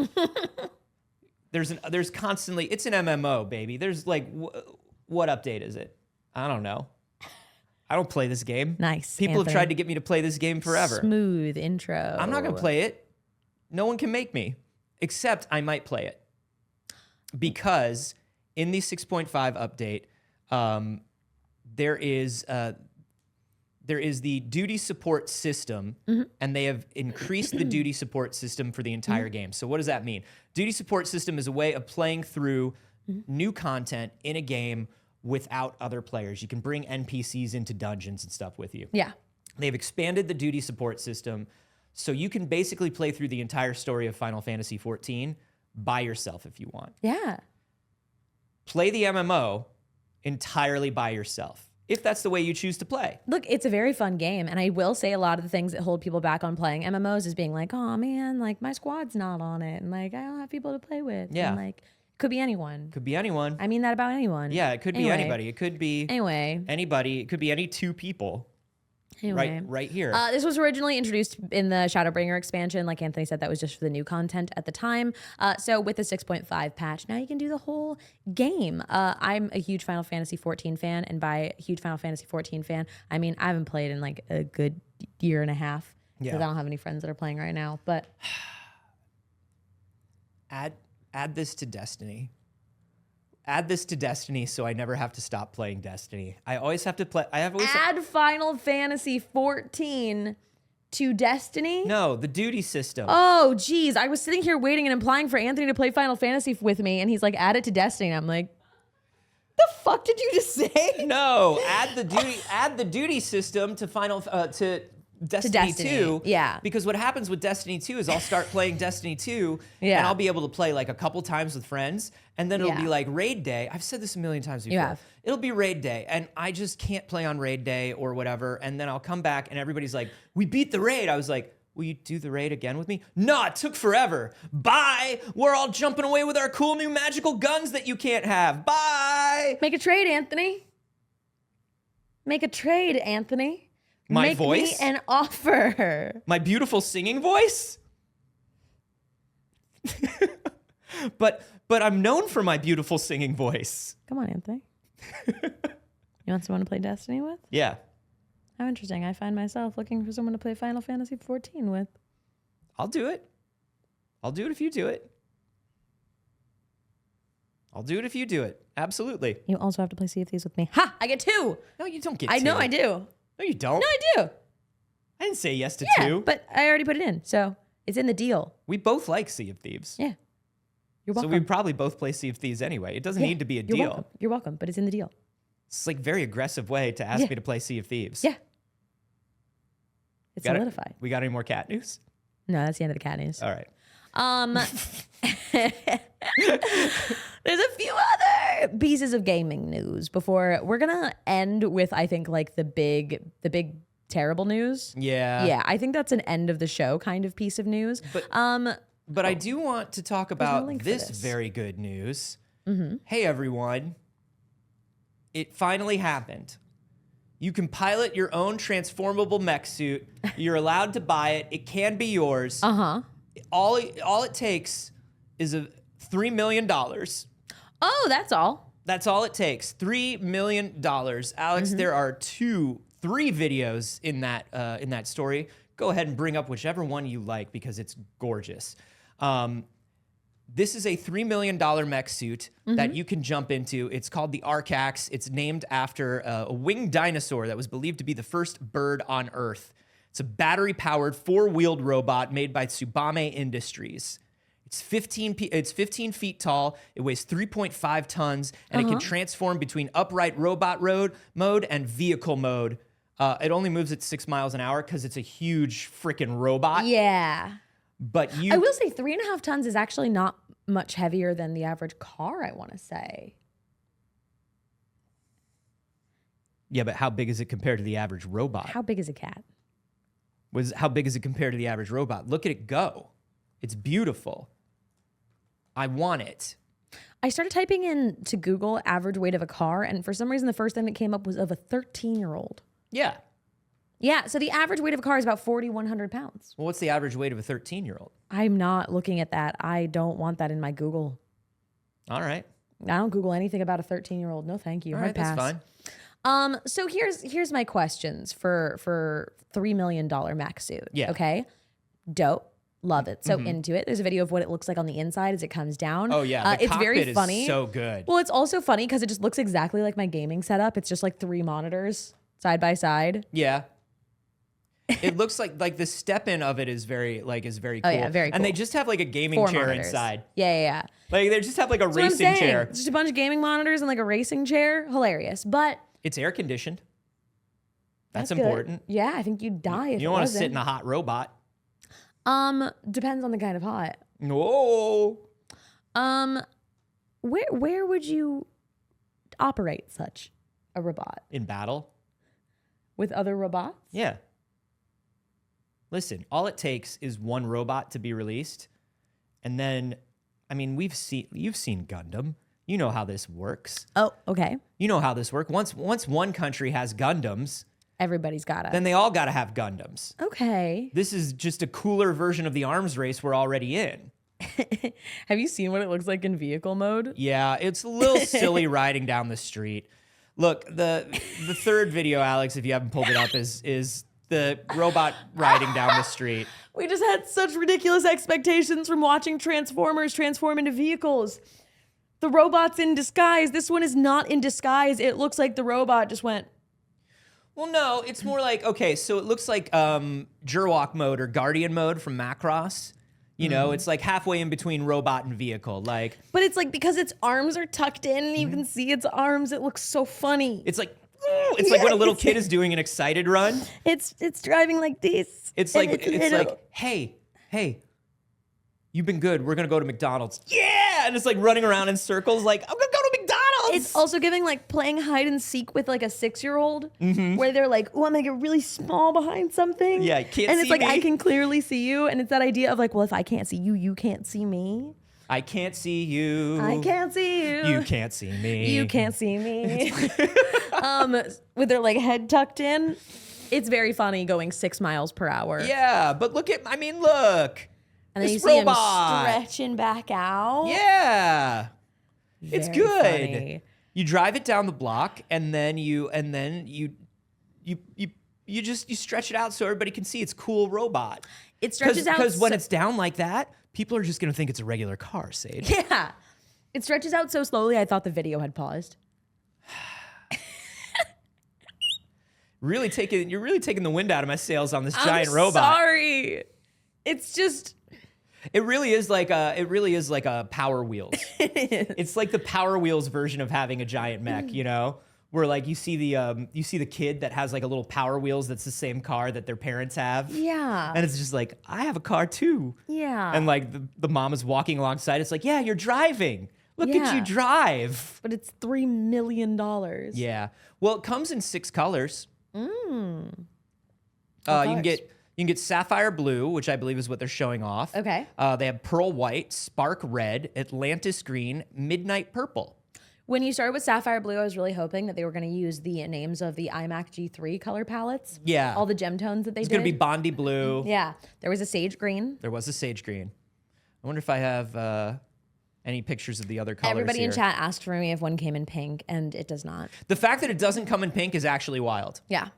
There's constantly, it's an MMO, baby. There's like, what update is it? I don't know. I don't play this game. Nice, People have Anthony. tried to get me to play this game forever. Smooth intro. I'm not going to play it. No one can make me, except I might play it. Because in the 6.5 update, there is the duty support system, and they have increased the duty support system for the entire game. So what does that mean? Duty support system is a way of playing through new content in a game without other players. You can bring NPCs into dungeons and stuff with you. Yeah. They've expanded the duty support system, so you can basically play through the entire story of Final Fantasy XIV by yourself if you want. Yeah. play the MMO entirely by yourself, if that's the way you choose to play. Look, it's a very fun game. And I will say a lot of the things that hold people back on playing MMOs is being like, oh man, like my squad's not on it. And like, I don't have people to play with. Yeah. And like, could be anyone. Could be anyone. I mean that about anyone. Yeah, it could be anybody. It could be anybody. It could be any two people. Anyway. Right here. This was originally introduced in the Shadowbringer expansion. Like Anthony said, that was just for the new content at the time. So with the 6.5 patch, now you can do the whole game. I'm a huge Final Fantasy 14 fan. And by huge Final Fantasy 14 fan, I mean I haven't played in like a good year and a half. Because I don't have any friends that are playing right now. But add this to Destiny. Add this to Destiny so I never have to stop playing Destiny. I always have to play. Add Final Fantasy 14 to Destiny? No, the duty system. Oh, geez. I was sitting here waiting and implying for Anthony to play Final Fantasy with me, and he's like, add it to Destiny. And I'm like, the fuck did you just say? No, add the duty system to Destiny 2. Yeah. Because what happens with Destiny 2 is I'll start playing Destiny 2 Yeah. and I'll be able to play like a couple times with friends and then it'll Yeah. be like raid day. I've said this a million times before. You have. It'll be raid day and I just can't play on raid day or whatever. And then I'll come back and everybody's like, we beat the raid. I was like, will you do the raid again with me? No, it took forever. Bye. We're all jumping away with our cool new magical guns that you can't have. Bye. Make a trade, Anthony. Make a trade, Anthony. My Make voice? me an offer. My beautiful singing voice? but I'm known for my beautiful singing voice. Come on, Anthony. You want someone to play Destiny with? Yeah. How interesting. I find myself looking for someone to play Final Fantasy 14 with. I'll do it. I'll do it if you do it. I'll do it if you do it. Absolutely. You also have to play Sea of Thieves with me. Ha! I get 2. No, you don't get I two. know I do. No, you don't. No, I do. I didn't say yes to Yeah, two. but I already put it in, so it's in the deal. We both like Sea of Thieves. Yeah. You're So welcome. we probably both play Sea of Thieves anyway. It doesn't need to be a You're deal. welcome. You're welcome, but it's in the deal. It's like a very aggressive way to ask Yeah. me to play Sea of Thieves. Yeah. It's Got it? solidified. We got any more cat news? No, that's the end of the cat news. All right. There's a few other pieces of gaming news before we're gonna end with, I think, like the big terrible news. Yeah. Yeah, I think that's an end of the show kind of piece of news. But I do want to talk no about link for this this. very good news. Hey, everyone. It finally happened. You can pilot your own transformable mech suit. You're allowed to buy it. It can be yours. All it takes is $3 million. Oh, that's all. That's all it takes. $3 million. Alex, there are 3 videos in that story. Go ahead and bring up whichever one you like because it's gorgeous. This is a $3 million mech suit that you can jump into. It's called the Arcax. It's named after a winged dinosaur that was believed to be the first bird on Earth. It's a battery-powered, 4-wheeled robot made by Tsubame Industries. It's 15 feet tall. It weighs 3.5 tons, and it can transform between upright robot mode and vehicle mode. It only moves at 6 miles an hour because it's a huge freaking robot. Yeah. But I will say 3.5 tons is actually not much heavier than the average car, I want to say. Yeah, but how big is it compared to the average robot? How big is a cat? How big is it compared to the average robot? Look at it go. It's beautiful. I want it. I started typing in to Google average weight of a car, and for some reason the first thing that came up was of a 13-year-old. Yeah. Yeah, so the average weight of a car is about 4,100 pounds. Well, what's the average weight of a 13-year-old? I'm not looking at that. I don't want that in my Google. All right. I don't Google anything about a 13-year-old. No, thank you. All Hard right, pass. that's fine. So here's my questions for $3 million mech suit. Yeah. Okay. Dope. Love it. So into it. There's a video of what it looks like on the inside as it comes down. Oh yeah, the it's very cockpit funny. is so good. Well, it's also funny because it just looks exactly like my gaming setup. It's just like 3 monitors side by side. Yeah. It looks like the step in of it is very cool. Oh yeah, very cool. And they just have like a gaming 4 chair monitors. inside. Yeah. Like they just have like a That's what I'm racing saying. chair. Just a bunch of gaming monitors and like a racing chair. Hilarious. But It's air conditioned. That's good. important. Yeah, I think you'd die if You it don't want to wasn't. sit in a hot robot. Depends on the kind of hot. No. Where would you operate such a robot In battle? with other robots? Yeah. Listen, all it takes is one robot to be released. And then, I mean, you've seen Gundam. You know how this works. Oh, okay. You know how this works. Once one country has Gundams, Everybody's got it. then they all got to have Gundams. Okay. This is just a cooler version of the arms race we're already in. Have you seen what it looks like in vehicle mode? Yeah, it's a little silly riding down the street. Look, the third video, Alex, if you haven't pulled it up, is the robot riding down the street. We just had such ridiculous expectations from watching Transformers transform into vehicles. The robot's in disguise. This one is not in disguise. It looks like the robot just went. Well, no, it's more like, okay, so it looks like Jurwalk mode or Guardian mode from Macross. You know, it's like halfway in between robot and vehicle. Like, But it's like because its arms are tucked in and you can see its arms, it looks so funny. it's like, it's like when a little kid is doing an excited run. It's driving like this. It's and like, little. hey, you've been good. We're gonna go to McDonald's. Yeah, and it's like running around in circles. Like, I'm gonna go to McDonald's. It's also giving like playing hide and seek with like a 6-year-old where they're like, oh, I'm gonna get really small behind something. Yeah, can't and it's see like, me. I can clearly see you. And it's that idea of like, well, if I can't see you, you can't see me. I can't see you. I can't see you. You can't see me. You can't see me. With their like head tucked in. It's very funny going 6 miles per hour. Yeah, but look. And then This you see him robot. stretching back out. Yeah. It's Very good. funny. You drive it down the block and then you stretch it out so everybody can see it's cool robot. It stretches out. Because when so- it's down like that, people are just gonna think it's a regular car, Saige. Yeah. It stretches out so slowly, I thought the video had paused. You're really taking the wind out of my sails on this giant robot. Sorry. It's just It really is like a Power Wheels. It's like the Power Wheels version of having a giant mech, you know? Where like you see the kid that has like a little Power Wheels that's the same car that their parents have. yeah. And it's just like, I have a car too. Yeah. And like the mom is walking alongside. It's like, yeah, you're driving. Look at Yeah. you drive. but it's $3 million. Yeah. Well, it comes in 6 colors. What You colors? can get sapphire blue, which I believe is what they're showing off. Okay. They have pearl white, spark red, Atlantis green, midnight purple. When you started with Sapphire Blue, I was really hoping that they were going to use the names of the iMac G3 color palettes. Yeah. All the gem tones that they It's did. going to be Bondi blue. Yeah. There was a Sage Green. There was a sage green. I wonder if I have any pictures of the other colors Everybody here. in chat asked for me if one came in pink, and it does not. The fact that it doesn't come in pink is actually wild. Yeah.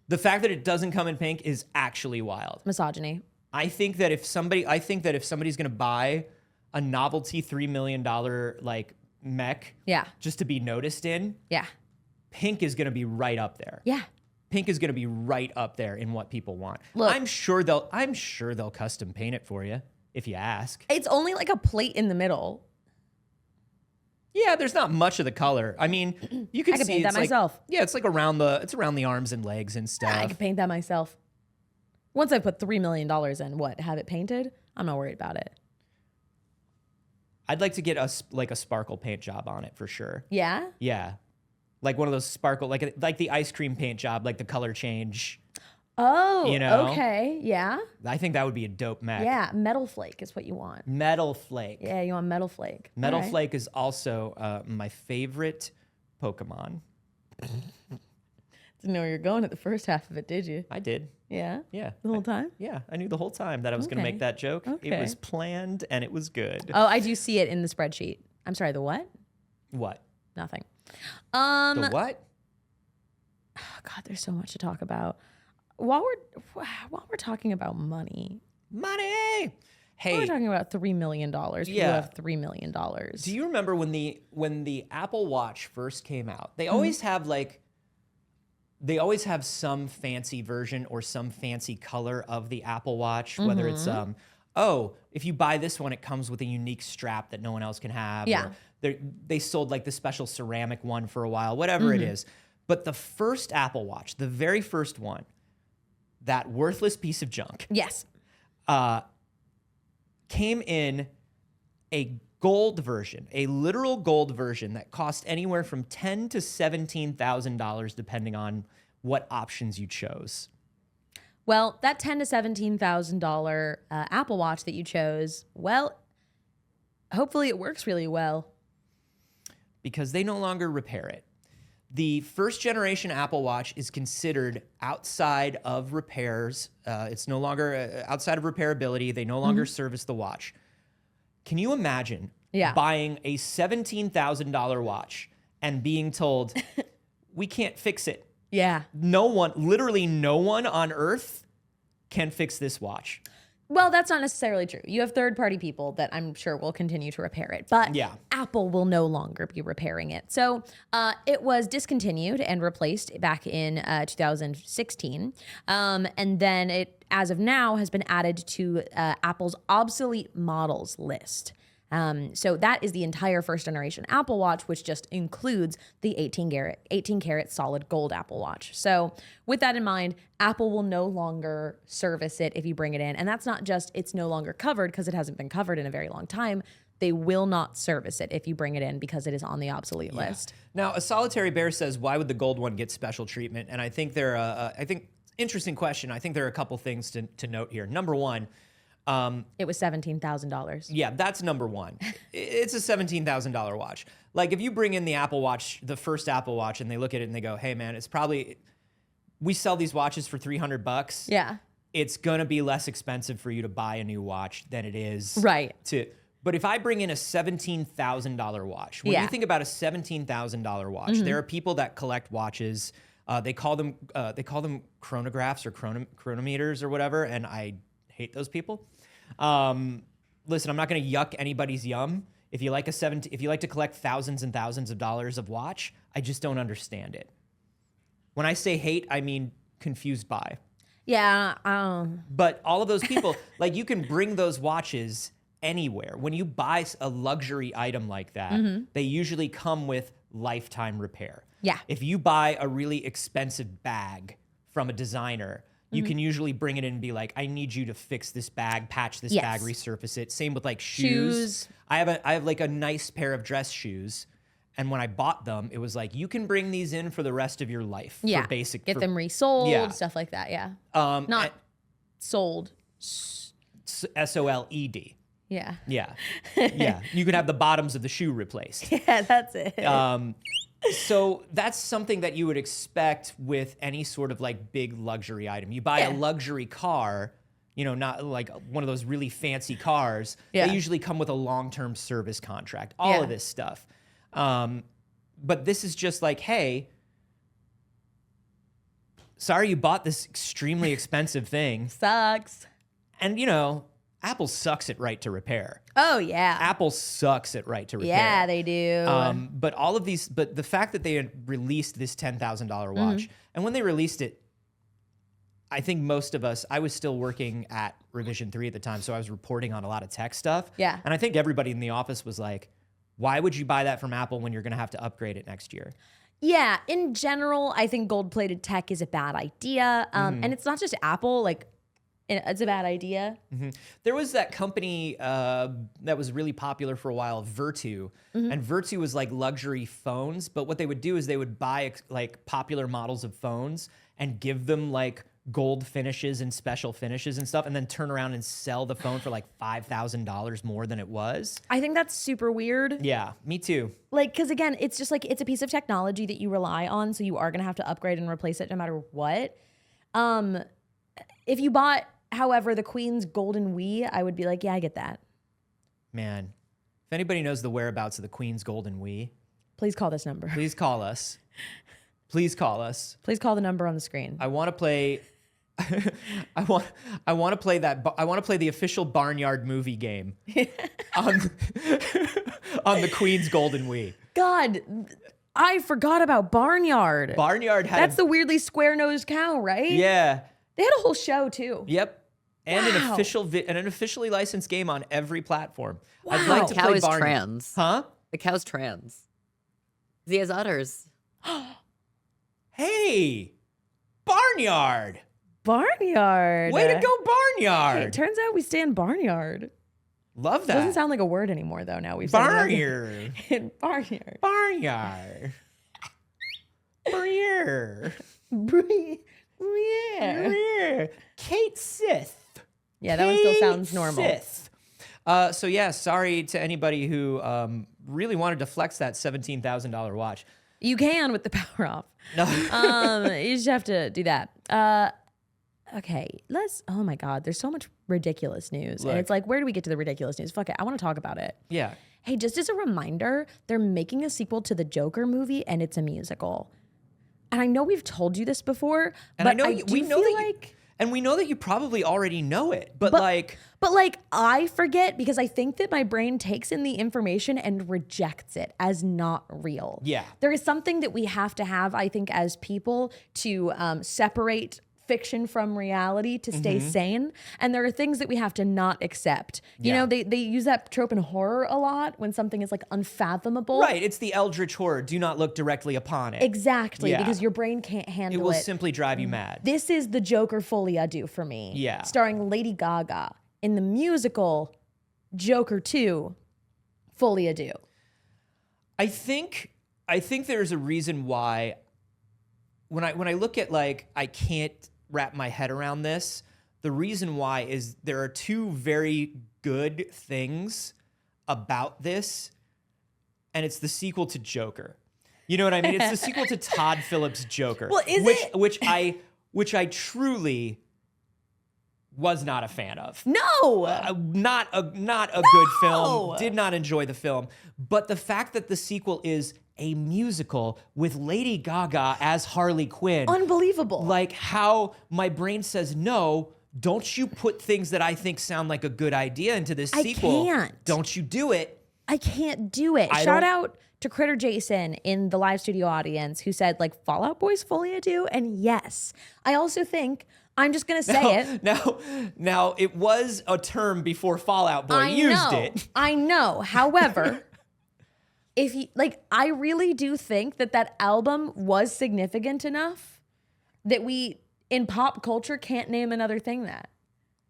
The fact that it doesn't come in pink is actually wild. Misogyny. I think that if somebody's going to buy a novelty $3 million like mech Yeah. just to be noticed in, Yeah. pink is going to be right up there. Yeah. Pink is going to be right up there in what people want. Look. I'm sure they'll custom paint it for you if you ask. It's only like a plate in the middle. Yeah, there's not much of the color. I mean, you can I could see paint that it's like- myself. Yeah, it's like around the arms and legs and stuff. I could paint that myself. Once I put $3 million in, have it painted? I'm not worried about it. I'd like to get a sparkle paint job on it for sure. Yeah? Yeah, like one of those sparkle, like the ice cream paint job, like the color change. Oh, You know? okay. Yeah? I think that would be a dope mech. Yeah. Metal Flake is what you want. Metal Flake. Yeah, you want Metal Flake. Metal All right. Flake is also my favorite Pokemon. Didn't know where you're going at the first half of it, did you? I did. Yeah? Yeah. The whole time? Yeah, I knew the whole time that I was going to Okay. make that joke. It Okay. was planned and it was good. Oh, I do see it in the spreadsheet. I'm sorry, the what? What? Nothing. The what? Oh God, there's so much to talk about. While we're talking about money, Money. we're Hey, talking about $3 million. People Yeah. have $3 million. do you remember when the Apple Watch first came out? They always have some fancy version or some fancy color of the Apple Watch, whether it's if you buy this one, it comes with a unique strap that no one else can have. Yeah. Or they sold like the special ceramic one for a while, whatever it is. But the first Apple Watch, the very first one, that worthless piece of junk, Yes. came in a gold version, a literal gold version that cost anywhere from $10,000 to $17,000 depending on what options you chose. Well, that $10,000 to $17,000 Apple Watch that you chose, well, hopefully it works really well. Because they no longer repair it. The first generation Apple Watch is considered outside of repairs. It's no longer outside of repairability. They no longer service the watch. Can you imagine buying a $17,000 watch and being told, we can't fix it? Yeah. No one, literally no one on earth can fix this watch. Well, that's not necessarily true. You have third-party people that I'm sure will continue to repair it, but Apple will no longer be repairing it. So it was discontinued and replaced back in 2016, and then it, as of now, has been added to Apple's obsolete models list. So that is the entire first generation Apple Watch, which just includes the 18 karat solid gold Apple Watch. So with that in mind, Apple will no longer service it if you bring it in. And that's not just it's no longer covered because it hasn't been covered in a very long time. They will not service it if you bring it in because it is on the obsolete list. Now, a solitary bear says, why would the gold one get special treatment? And I think interesting question. I think there are a couple things to note here. Number one, it was $17,000. Yeah, that's number one. It's a $17,000 watch. Like if you bring in the Apple Watch, the first Apple Watch, and they look at it and they go, hey man, it's probably, we sell these watches for $300. Yeah. It's going to be less expensive for you to buy a new watch than it is but if I bring in a $17,000 watch, when you think about a $17,000 watch, there are people that collect watches. They call them chronographs or chronometers or whatever, and I hate those people. Listen, I'm not going to yuck anybody's yum. If you like to collect thousands and thousands of dollars of watch, I just don't understand it. When I say hate, I mean confused by. Yeah. But all of those people, like you can bring those watches anywhere. When you buy a luxury item like that, they usually come with lifetime repair. Yeah. If you buy a really expensive bag from a designer, you can usually bring it in and be like, I need you to fix this bag, patch this bag, resurface it. Same with like shoes. I have like a nice pair of dress shoes. And when I bought them, it was like, you can bring these in for the rest of your life. Yeah. For basic. Get them resold, stuff like that. Yeah. Not sold. SOLED. Yeah. Yeah. Yeah. You can have the bottoms of the shoe replaced. Yeah, that's it. So that's something that you would expect with any sort of like big luxury item. You buy a luxury car, you know, not like one of those really fancy cars. They usually come with a long-term service contract, all of this stuff. But this is just like, hey, sorry you bought this extremely expensive thing. Sucks. And, you know, Apple sucks at right to repair. Oh, yeah. Apple sucks at right to repair. Yeah, they do. But the fact that they had released this $10,000 watch, and when they released it, I think most of us, I was still working at Revision 3 at the time, so I was reporting on a lot of tech stuff. Yeah. And I think everybody in the office was like, why would you buy that from Apple when you're going to have to upgrade it next year? Yeah, in general, I think gold-plated tech is a bad idea. And it's not just Apple, like, it's a bad idea. There was that company that was really popular for a while, Virtu. And Virtu was like luxury phones. But what they would do is they would buy like popular models of phones and give them like gold finishes and special finishes and stuff, and then turn around and sell the phone for like $5,000 more than it was. I think that's super weird. Yeah, me too. Like, because again, it's just like, it's a piece of technology that you rely on, so you are going to have to upgrade and replace it no matter what. If you bought, however, the Queen's golden Wii, I would be like, yeah, I get that. Man, if anybody knows the whereabouts of the Queen's golden Wii, please call this number. Please call us. Please call us. Please call the number on the screen. I want to play. I want to play that. I want to play the official Barnyard movie game on the Queen's golden Wii. God, I forgot about Barnyard. Barnyard had that's the weirdly square-nosed cow, right? Yeah. They had a whole show too. Yep. And an officially licensed game on every platform. Wow. I'd like to play Barnyard. Trans. Huh? The cow's trans. He has udders. Hey, Barnyard. Barnyard. Way to go, Barnyard. Hey, it turns out we stand Barnyard. Love that. Doesn't sound like a word anymore, though. Now we've said Barnyard. it. Barnyard. Barnyard. Barnyard. Yeah. Kate Sith. Yeah, that one still sounds normal. Sith. So yeah, sorry to anybody who really wanted to flex that $17,000 watch. You can with the power off. No. You just have to do that. Okay, oh my God, there's so much ridiculous news. Look. And it's like, where do we get to the ridiculous news? Fuck it, I want to talk about it. Yeah. Hey, just as a reminder, they're making a sequel to the Joker movie and it's a musical. And I know we've told you this before, And but I know we know that we know that you probably already know it, but like I forget because I think that my brain takes in the information and rejects it as not real. Yeah. There is something that we have to have, I think, as people to separate fiction from reality to stay sane. And there are things that we have to not accept. You know, they use that trope in horror a lot when something is like unfathomable. right, it's the eldritch horror. Do not look directly upon it. Exactly, Yeah. because your brain can't handle It will it. simply drive you mad. This is the Joker Folie à Deux for me. Yeah. Starring Lady Gaga in the musical Joker 2 Folie à Deux. I think there's a reason why when I look at like I can't wrap my head around this. The reason why is there are two very good things about this, and it's the sequel to Joker. You know what I mean? It's the sequel to Todd Phillips' Joker. Well, is which, it? Which I truly was not a fan of. No! Not a good film. Did not enjoy the film. But the fact that the sequel is a musical with Lady Gaga as Harley Quinn. Unbelievable. Like how my brain says, no, don't you put things that I think sound like a good idea into this sequel. can't. Don't you do it. I can't do it. Shout out to Critter Jason in the live studio audience who said like Fallout Boy's Folie à Deux. And yes, I also think I'm just going to say it. Now, it was a term before Fallout Boy used it. I know. However, I really do think that album was significant enough that we in pop culture can't name another thing that.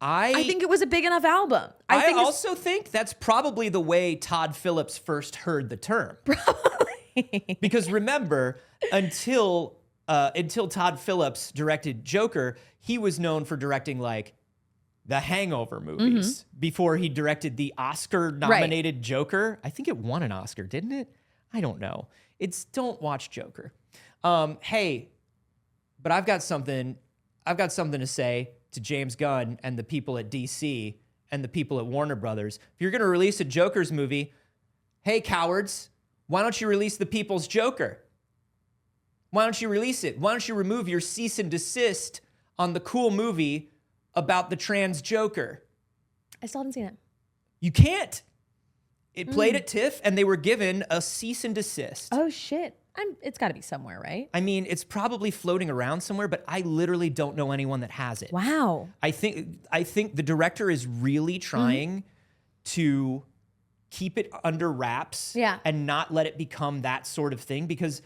I think it was a big enough album. I also think that's probably the way Todd Phillips first heard the term. Probably. Because remember, until Todd Phillips directed Joker, he was known for directing like the Hangover movies before he directed the Oscar-nominated Joker. I think it won an Oscar, didn't it? I don't know. Don't watch Joker. Hey, but I've got something to say to James Gunn and the people at DC and the people at Warner Brothers. If you're going to release a Joker's movie, hey, cowards, why don't you release the people's Joker? Why don't you release it? Why don't you remove your cease and desist on the cool movie about the trans Joker? I still haven't seen it. You can't. It played at TIFF and they were given a cease and desist. Oh shit. It's got to be somewhere, right? I mean, it's probably floating around somewhere, but I literally don't know anyone that has it. Wow. I think the director is really trying to keep it under wraps and not let it become that sort of thing because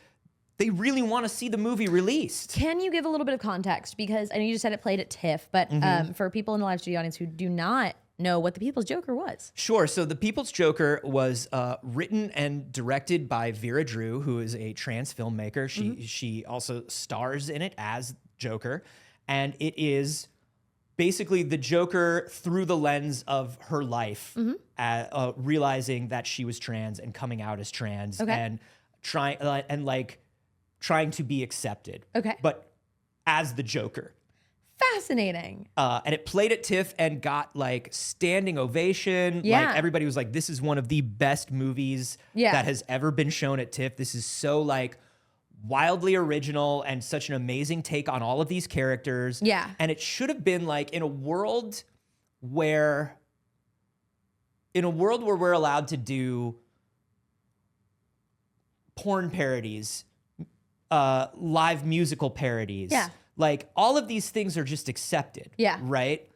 they really want to see the movie released. Can you give a little bit of context? Because I know you just said it played at TIFF, but for people in the live studio audience who do not know what the People's Joker was. Sure. So the People's Joker was written and directed by Vera Drew, who is a trans filmmaker. She also stars in it as Joker. And it is basically the Joker through the lens of her life, realizing that she was trans and coming out as trans and trying to be accepted. Okay. But as the Joker. Fascinating. And it played at TIFF and got like standing ovation. Yeah. Like everybody was like, this is one of the best movies that has ever been shown at TIFF. This is so like wildly original and such an amazing take on all of these characters. Yeah. And it should have been like in a world where we're allowed to do porn parodies, live musical parodies. Yeah. Like all of these things are just accepted. Yeah. Right?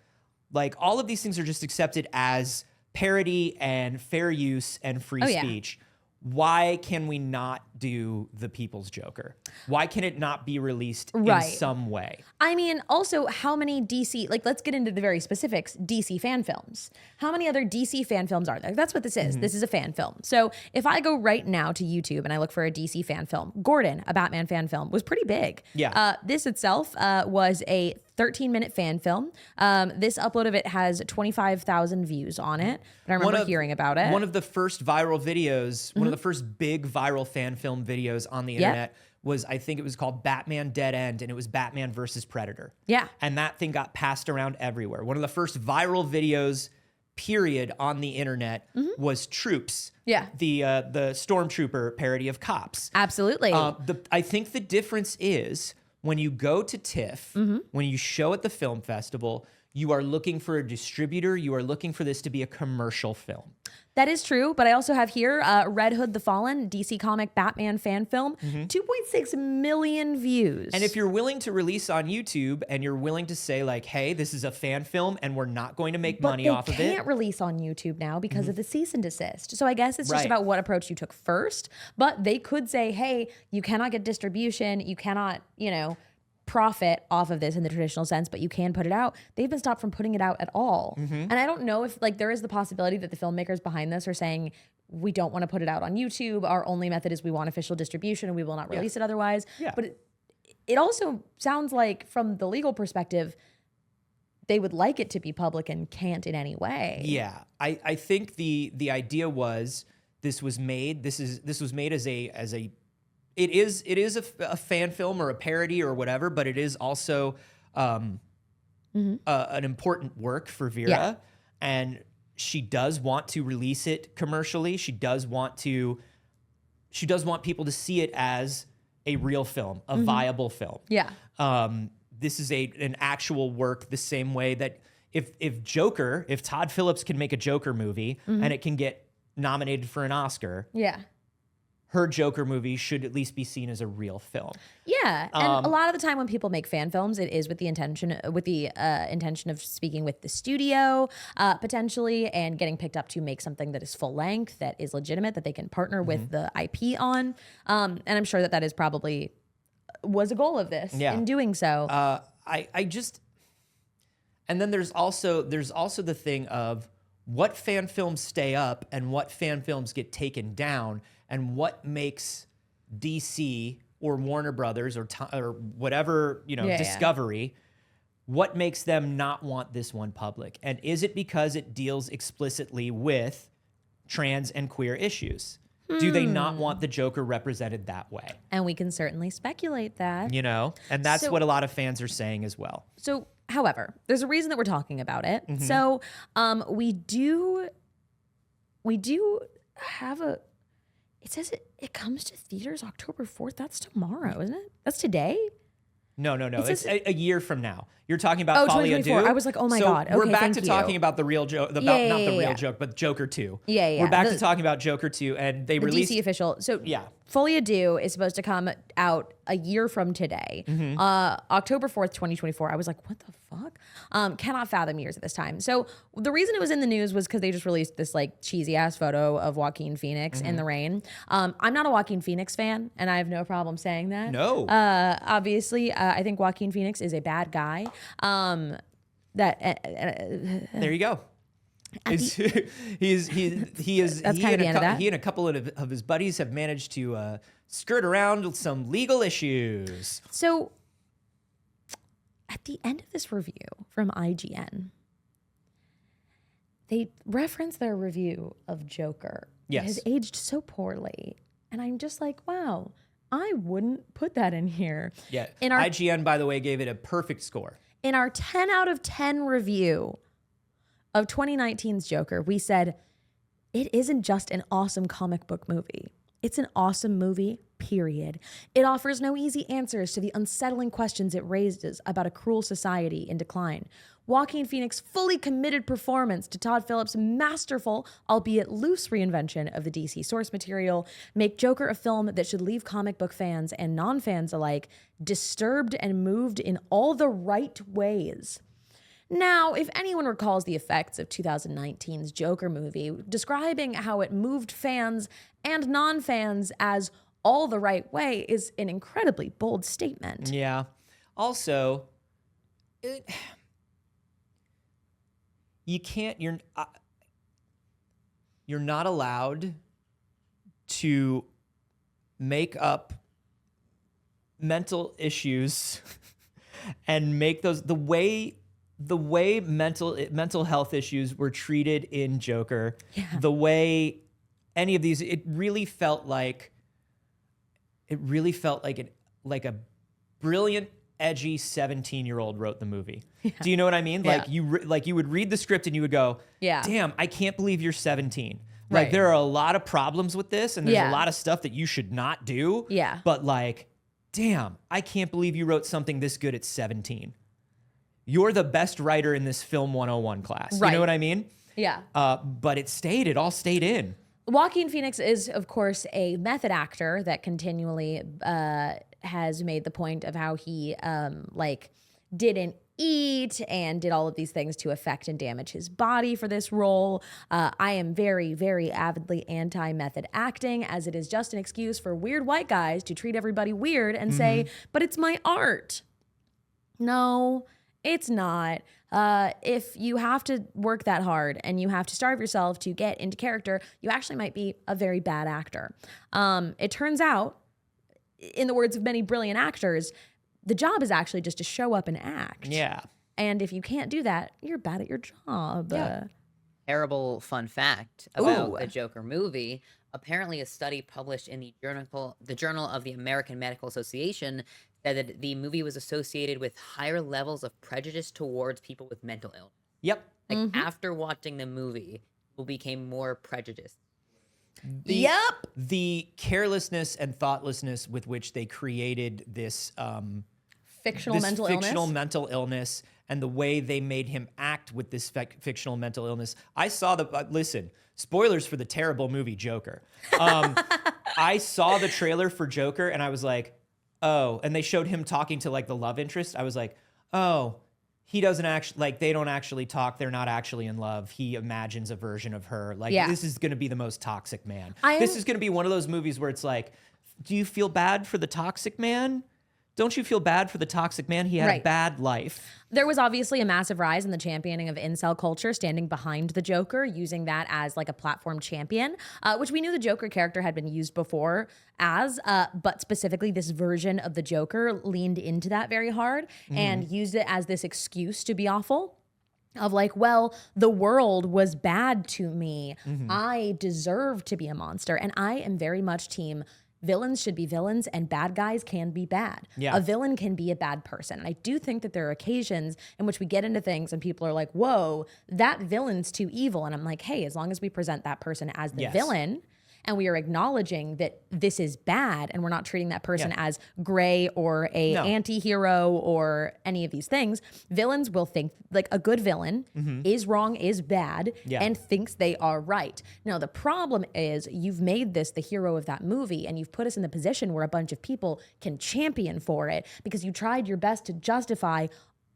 Like all of these things are just accepted as parody and fair use and free speech. why can we not do the People's Joker? Why can it not be released in Right. some way? I mean, also, how many DC, like, let's get into the very specifics, DC fan films. How many other DC fan films are there? That's what this is. This is a fan film. So if I go right now to YouTube and I look for a DC fan film, Gordon, a Batman fan film, was pretty big. Yeah. This itself was a 13-minute fan film. This upload of it has 25,000 views on it, but I remember hearing about it. One of the first viral videos, one of the first big viral fan film videos on the internet was, I think it was called Batman Dead End, and it was Batman versus Predator. Yeah. And that thing got passed around everywhere. One of the first viral videos, period, on the internet was Troops. Yeah. The Stormtrooper parody of Cops. Absolutely. I think the difference is when you go to TIFF, when you show at the film festival, you are looking for a distributor. You are looking for this to be a commercial film. That is true, but I also have here Red Hood the Fallen, DC comic Batman fan film, 2.6 million views. And if you're willing to release on YouTube and you're willing to say like, hey, this is a fan film and we're not going to make money off of it. But they can't release on YouTube now because of the cease and desist. So I guess it's just Right. about what approach you took first. But they could say, hey, you cannot get distribution. You cannot, profit off of this in the traditional sense, but you can put it out. They've been stopped from putting it out at all. And I don't know if there is the possibility that the filmmakers behind this are saying, we don't want to put it out on YouTube. Our only method is we want official distribution and we will not release it otherwise. Yeah. But it also sounds like from the legal perspective, they would like it to be public and can't in any way. Yeah, I think the idea was this was made as a it is a fan film or a parody or whatever, but it is also an important work for Vera, Yeah. and she does want to release it commercially. She does want people to see it as a real film, a viable film. Yeah. This is an actual work the same way that if Todd Phillips can make a Joker movie and it can get nominated for an Oscar, Yeah. her Joker movie should at least be seen as a real film. Yeah, and a lot of the time when people make fan films, it is with the intention of speaking with the studio potentially and getting picked up to make something that is full length, that is legitimate, that they can partner with the IP on. And I'm sure that is probably was a goal of this in doing so. And then there's also the thing of what fan films stay up and what fan films get taken down, and what makes DC or Warner Brothers or whatever, Discovery, what makes them not want this one public? And is it because it deals explicitly with trans and queer issues? Do they not want the Joker represented that way? And we can certainly speculate that. And that's what a lot of fans are saying as well. So, however, there's a reason that we're talking about it. So, we do have it says it comes to theaters October 4th. That's tomorrow, isn't it? That's today? No. It's a year from now. You're talking about Folie à 2024. Deux. I was like, oh my So God. we're Okay, back thank to you. talking about the real joke, not the real joke, but Joker 2. Yeah. We're back to talking about Joker 2, and they The released DC official. So Yeah. Folie à Deux is supposed to come out a year from today, October 4th, 2024. I was like, what the fuck? Cannot fathom years at this time. So the reason it was in the news was because they just released this cheesy ass photo of Joaquin Phoenix in the rain. I'm not a Joaquin Phoenix fan, and I have no problem saying that. No. Obviously, I think Joaquin Phoenix is a bad guy. There you go. He is That's kind of the end of that. He and a couple of his buddies have managed to skirt around some legal issues. So at the end of this review from IGN, they reference their review of Joker. Yes. It has aged so poorly. And I'm just like, wow, I wouldn't put that in here. Yeah. In our IGN, by the way, gave it a perfect score. In our 10 out of 10 review of 2019's Joker, we said, it isn't just an awesome comic book movie. It's an awesome movie, period. It offers no easy answers to the unsettling questions it raises about a cruel society in decline. Joaquin Phoenix's fully committed performance to Todd Phillips' masterful, albeit loose reinvention of the DC source material make Joker a film that should leave comic book fans and non-fans alike disturbed and moved in all the right ways. Now, if anyone recalls the effects of 2019's Joker movie, describing how it moved fans and non-fans as all the right way is an incredibly bold statement. Yeah. Also, you're not allowed to make up mental issues and make those the way mental health issues were treated in Joker, the way any of these, it really felt like a brilliant, edgy 17-year-old wrote the movie. Yeah. Do you know what I mean? Yeah. Like you would read the script and you would go, damn, I can't believe you're 17. Like there are a lot of problems with this and there's a lot of stuff that you should not do. Yeah. But like, damn, I can't believe you wrote something this good at 17. You're the best writer in this film 101 class. Right. You know what I mean? Yeah. But it all stayed in. Joaquin Phoenix is, of course, a method actor that continually has made the point of how he didn't eat and did all of these things to affect and damage his body for this role. I am very, very avidly anti-method acting, as it is just an excuse for weird white guys to treat everybody weird and say, but it's my art. No, it's not. If you have to work that hard and you have to starve yourself to get into character, you actually might be a very bad actor. It turns out, in the words of many brilliant actors, the job is actually just to show up and act. Yeah. And if you can't do that, you're bad at your job. Yeah. Terrible fun fact about the Joker movie. Apparently, a study published in the Journal of the American Medical Association said that the movie was associated with higher levels of prejudice towards people with mental illness. Yep. Like after watching the movie, people became more prejudiced. The carelessness and thoughtlessness with which they created this fictional mental illness and the way they made him act with this fictional mental illness. I saw listen, spoilers for the terrible movie Joker. I saw the trailer for Joker and I was like, oh, and they showed him talking to like the love interest. I was like, oh, he doesn't actually, like, they don't actually talk. They're not actually in love. He imagines a version of her. Like, this is going to be the most toxic man. This is going to be one of those movies where it's like, do you feel bad for the toxic man? Don't you feel bad for the toxic man? He had a bad life. There was obviously a massive rise in the championing of incel culture, standing behind the Joker, using that as like a platform champion, which we knew the Joker character had been used before as, but specifically this version of the Joker leaned into that very hard and used it as this excuse to be awful. Of like, well, the world was bad to me. I deserve to be a monster. And I am very much team villains should be villains and bad guys can be bad. Yeah. A villain can be a bad person. And I do think that there are occasions in which we get into things and people are like, whoa, that villain's too evil. And I'm like, hey, as long as we present that person as the villain and we are acknowledging that this is bad and we're not treating that person as gray or a anti-hero or any of these things, villains will think like a good villain is wrong, is bad, and thinks they are right. Now, the problem is you've made this the hero of that movie and you've put us in the position where a bunch of people can champion for it because you tried your best to justify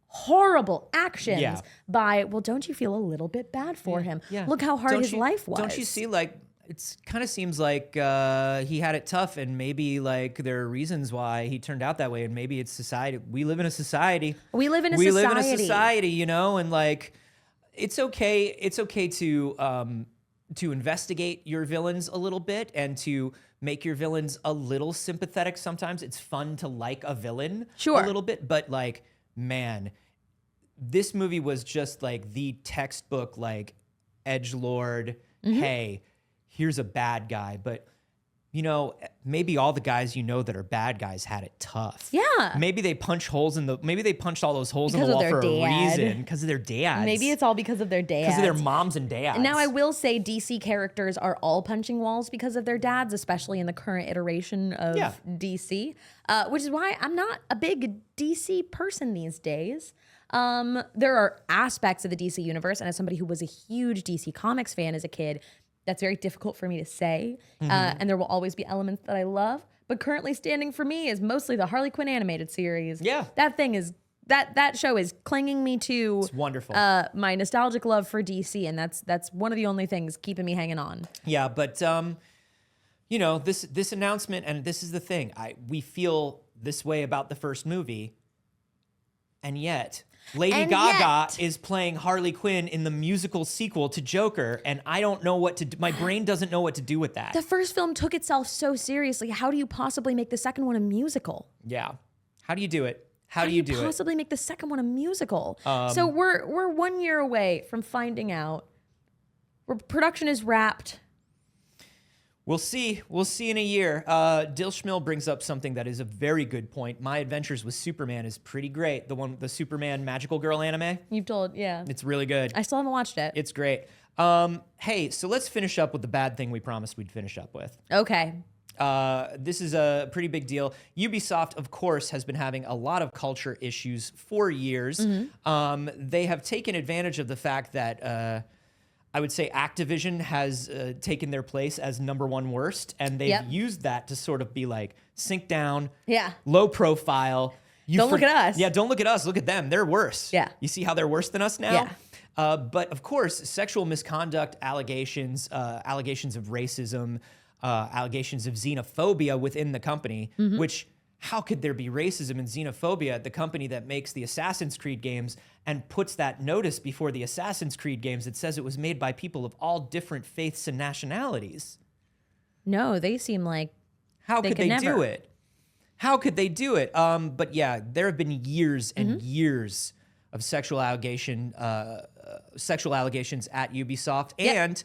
horrible actions by, well, don't you feel a little bit bad for him? Yeah. Look how hard his life was. Don't you see, like, it kind of seems like he had it tough and maybe like there are reasons why he turned out that way and maybe it's society. We live in a society. We live in a society, you know, and like it's okay to investigate your villains a little bit and to make your villains a little sympathetic. Sometimes it's fun to like a villain a little bit, but like, man, this movie was just like the textbook like edgelord, hey, here's a bad guy, but you know, maybe all the guys you know that are bad guys had it tough. Yeah. Maybe they punched all those holes in the wall for a reason because of their dads. Maybe it's all because of their dads. Because of their moms and dads. Now, I will say DC characters are all punching walls because of their dads, especially in the current iteration of DC, which is why I'm not a big DC person these days. There are aspects of the DC universe, and as somebody who was a huge DC Comics fan as a kid, that's very difficult for me to say, and there will always be elements that I love. But currently standing for me is mostly the Harley Quinn animated series. Yeah. That thing is that show is clinging me to It's wonderful. my nostalgic love for DC, and that's one of the only things keeping me hanging on. Yeah, but you know, this announcement, and this is the thing, we feel this way about the first movie, and yet Lady Gaga is playing Harley Quinn in the musical sequel to Joker, and I don't know what to do. My brain doesn't know what to do with that. The first film took itself so seriously. How do you possibly make the second one a musical? Yeah. How do you do it? How do you do it? Possibly make the second one a musical? So we're 1 year away from finding out. Production is wrapped. We'll see. We'll see in a year. Dill Schmill brings up something that is a very good point. My Adventures with Superman is pretty great. The Superman Magical Girl anime. You've told, yeah. It's really good. I still haven't watched it. It's great. Hey, so let's finish up with the bad thing we promised we'd finish up with. Okay. This is a pretty big deal. Ubisoft, of course, has been having a lot of culture issues for years. They have taken advantage of the fact that I would say Activision has taken their place as #1 worst, and they've used that to sort of be like, sink down, low profile. Don't look at us. Yeah, don't look at us. Look at them. They're worse. Yeah. You see how they're worse than us now? Yeah. But of course, sexual misconduct allegations, allegations of racism, allegations of xenophobia within the company, which how could there be racism and xenophobia at the company that makes the Assassin's Creed games and puts that notice before the Assassin's Creed games that says it was made by people of all different faiths and nationalities? No, they seem like how could they do it? How could they do it? But yeah, there have been years and years of sexual allegations at Ubisoft, and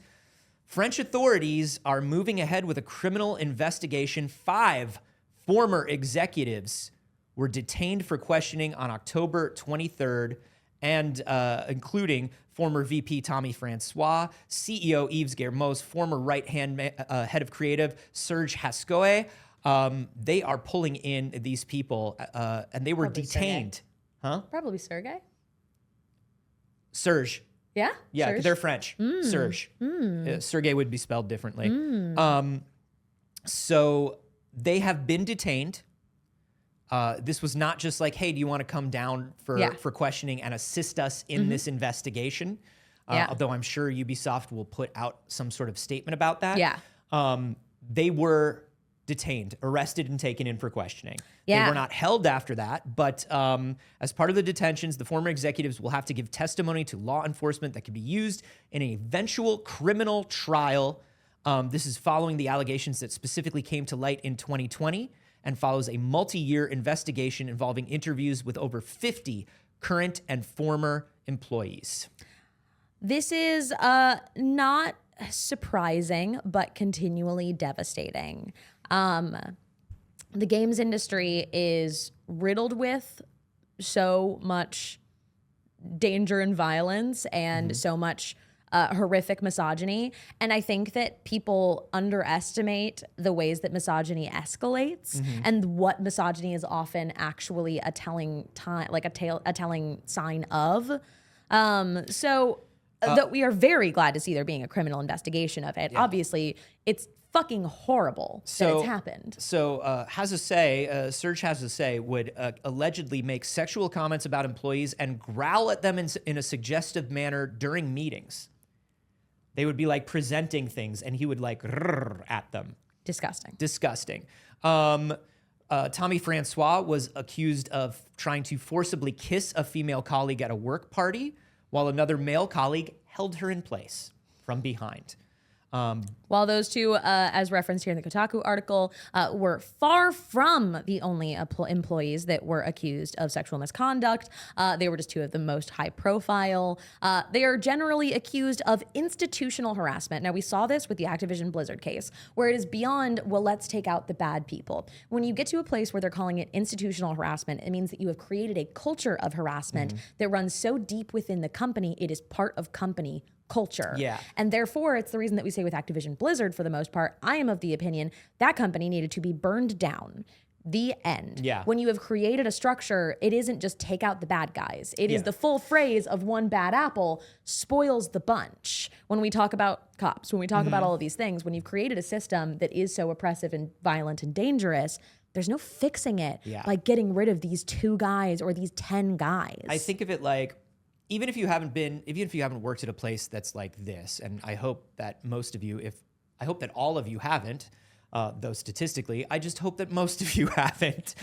French authorities are moving ahead with a criminal investigation. 5 former executives were detained for questioning on October 23rd, and including former VP Tommy Francois, CEO Yves Guillemot's former right-hand head of creative, Serge Hascoe. They are pulling in these people, and they were detained. Sergey. Huh? Probably Sergey. Serge. Yeah? Yeah, Serge? they're French. Serge. Sergey would be spelled differently. So they have been detained. This was not just like, hey, do you want to come down for questioning and assist us in this investigation? Although I'm sure Ubisoft will put out some sort of statement about that. Yeah. They were detained, arrested, and taken in for questioning. Yeah. They were not held after that, but as part of the detentions, the former executives will have to give testimony to law enforcement that can be used in an eventual criminal trial. This is following the allegations that specifically came to light in 2020 and follows a multi-year investigation involving interviews with over 50 current and former employees. This is not surprising, but continually devastating. The games industry is riddled with so much danger and violence and so much horrific misogyny. And I think that people underestimate the ways that misogyny escalates and what misogyny is often actually a telling sign of. That we are very glad to see there being a criminal investigation of it. Yeah. Obviously, it's fucking horrible that it's happened. So Serge Hasase would allegedly make sexual comments about employees and growl at them in a suggestive manner during meetings. They would be like presenting things, and he would like at them. Disgusting. Tommy Francois was accused of trying to forcibly kiss a female colleague at a work party, while another male colleague held her in place from behind. While those two, as referenced here in the Kotaku article, were far from the only employees that were accused of sexual misconduct. They were just two of the most high profile. They are generally accused of institutional harassment. Now, we saw this with the Activision Blizzard case, where it is beyond, well, let's take out the bad people. When you get to a place where they're calling it institutional harassment, it means that you have created a culture of harassment that runs so deep within the company, it is part of company culture. Yeah. And therefore, it's the reason that we say with Activision Blizzard, for the most part, I am of the opinion that company needed to be burned down. The end. Yeah. When you have created a structure, it isn't just take out the bad guys. It is the full phrase of one bad apple spoils the bunch. When we talk about cops, when we talk about all of these things, when you've created a system that is so oppressive and violent and dangerous, there's no fixing it Yeah. by getting rid of these 2 guys or these 10 guys. I think of it like, even if you haven't worked at a place that's like this, and I hope that most of you, I hope that all of you haven't, though statistically, I just hope that most of you haven't.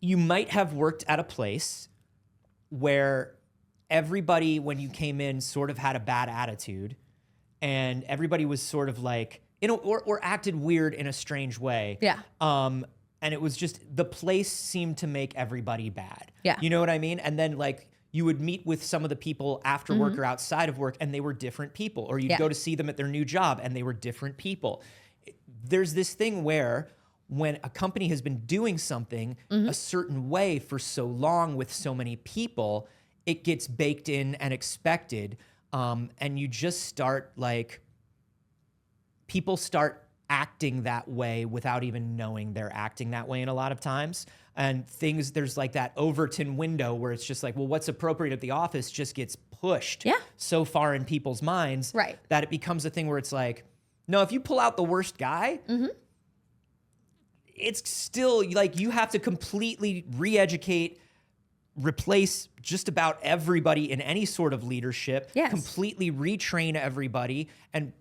You might have worked at a place where everybody, when you came in, sort of had a bad attitude, and everybody was sort of like, or acted weird in a strange way. Yeah. And it was just, the place seemed to make everybody bad. Yeah. You know what I mean? And then like you would meet with some of the people after work or outside of work, and they were different people. Or you'd go to see them at their new job, and they were different people. There's this thing where when a company has been doing something a certain way for so long with so many people, it gets baked in and expected. And you just start like, people start acting that way without even knowing they're acting that way in a lot of times. And there's like that Overton window where it's just like, well, what's appropriate at the office just gets pushed so far in people's minds that it becomes a thing where it's like, no, if you pull out the worst guy, it's still like you have to completely re-educate, replace just about everybody in any sort of leadership, completely retrain everybody, and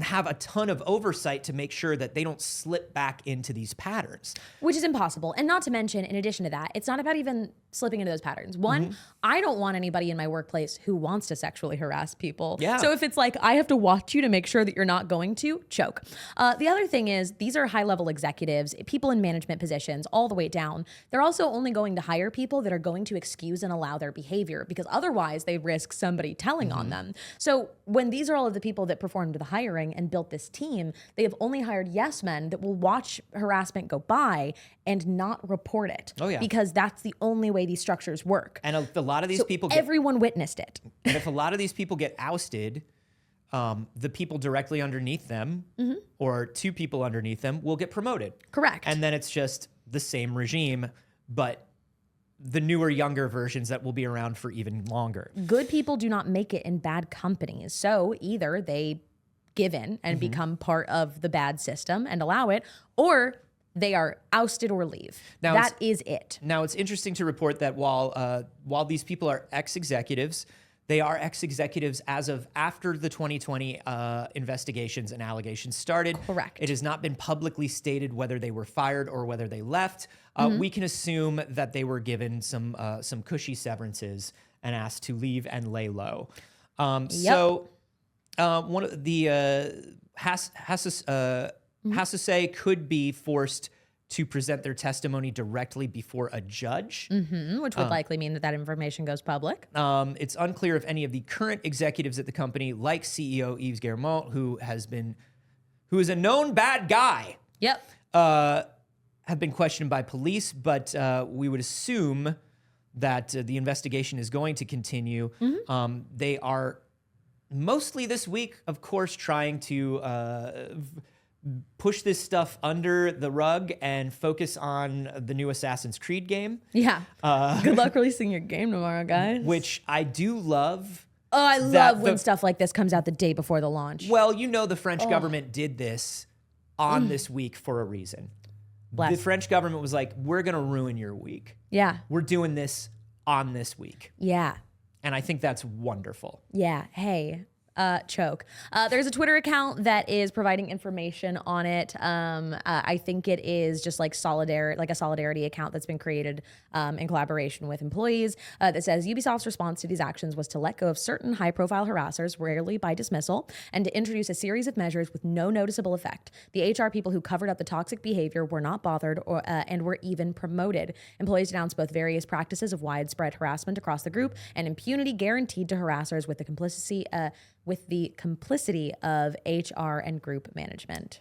have a ton of oversight to make sure that they don't slip back into these patterns. Which is impossible. And not to mention, in addition to that, it's not about even slipping into those patterns. One, I don't want anybody in my workplace who wants to sexually harass people. Yeah. So if it's like, I have to watch you to make sure that you're not going to, choke. The other thing is, these are high-level executives, people in management positions, all the way down. They're also only going to hire people that are going to excuse and allow their behavior, because otherwise they risk somebody telling on them. So when these are all of the people that performed the hiring and built this team, they have only hired yes men that will watch harassment go by and not report it. Oh, yeah. Because that's the only way these structures work. And a lot of these people everyone witnessed it. And if a lot of these people get ousted, the people directly underneath them or 2 people underneath them will get promoted. Correct. And then it's just the same regime, but the newer, younger versions that will be around for even longer. Good people do not make it in bad companies. So either they give in and become part of the bad system and allow it, or they are ousted or leave. Now that is it. Now, it's interesting to report that while these people are ex-executives, they are ex-executives as of after the 2020 investigations and allegations started. Correct. It has not been publicly stated whether they were fired or whether they left. We can assume that they were given some cushy severances and asked to leave and lay low. So one of the has to say could be forced to present their testimony directly before a judge. Which would likely mean that information goes public. It's unclear if any of the current executives at the company, like CEO Yves Guillemot, who is a known bad guy, have been questioned by police, but we would assume that the investigation is going to continue. They are mostly this week, of course, trying to push this stuff under the rug and focus on the new Assassin's Creed game. Yeah. Good luck releasing your game tomorrow, guys. Which I do love. Oh, I love when stuff like this comes out the day before the launch. Well, you know the French government did this on this week for a reason. The French government was like, we're going to ruin your week. Yeah. We're doing this on this week. Yeah. And I think that's wonderful. Yeah. Hey. Choke. There's a Twitter account that is providing information on it. I think it is just like a solidarity account that's been created in collaboration with employees that says Ubisoft's response to these actions was to let go of certain high-profile harassers, rarely by dismissal, and to introduce a series of measures with no noticeable effect. The HR people who covered up the toxic behavior were not bothered and were even promoted. Employees denounced both various practices of widespread harassment across the group and impunity guaranteed to harassers with the complicity of HR and group management.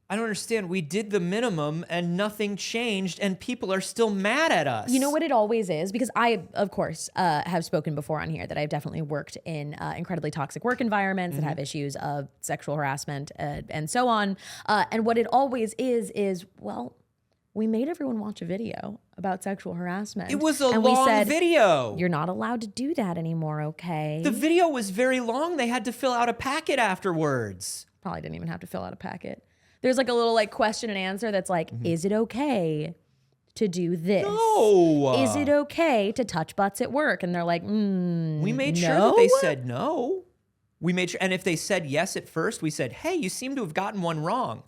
I don't understand. We did the minimum and nothing changed and people are still mad at us. You know what it always is? Because I, of course, have spoken before on here that I've definitely worked in incredibly toxic work environments that have issues of sexual harassment and so on. And what it always is, well, we made everyone watch a video about sexual harassment. It was a long video. You're not allowed to do that anymore, okay? The video was very long. They had to fill out a packet afterwards. Probably didn't even have to fill out a packet. there's like a little like question and answer that's like, is it okay to do this? No. Is it okay to touch butts at work? And they're like, we made sure no? that they said no. We made sure, and if they said yes at first, we said, "Hey, you seem to have gotten one wrong.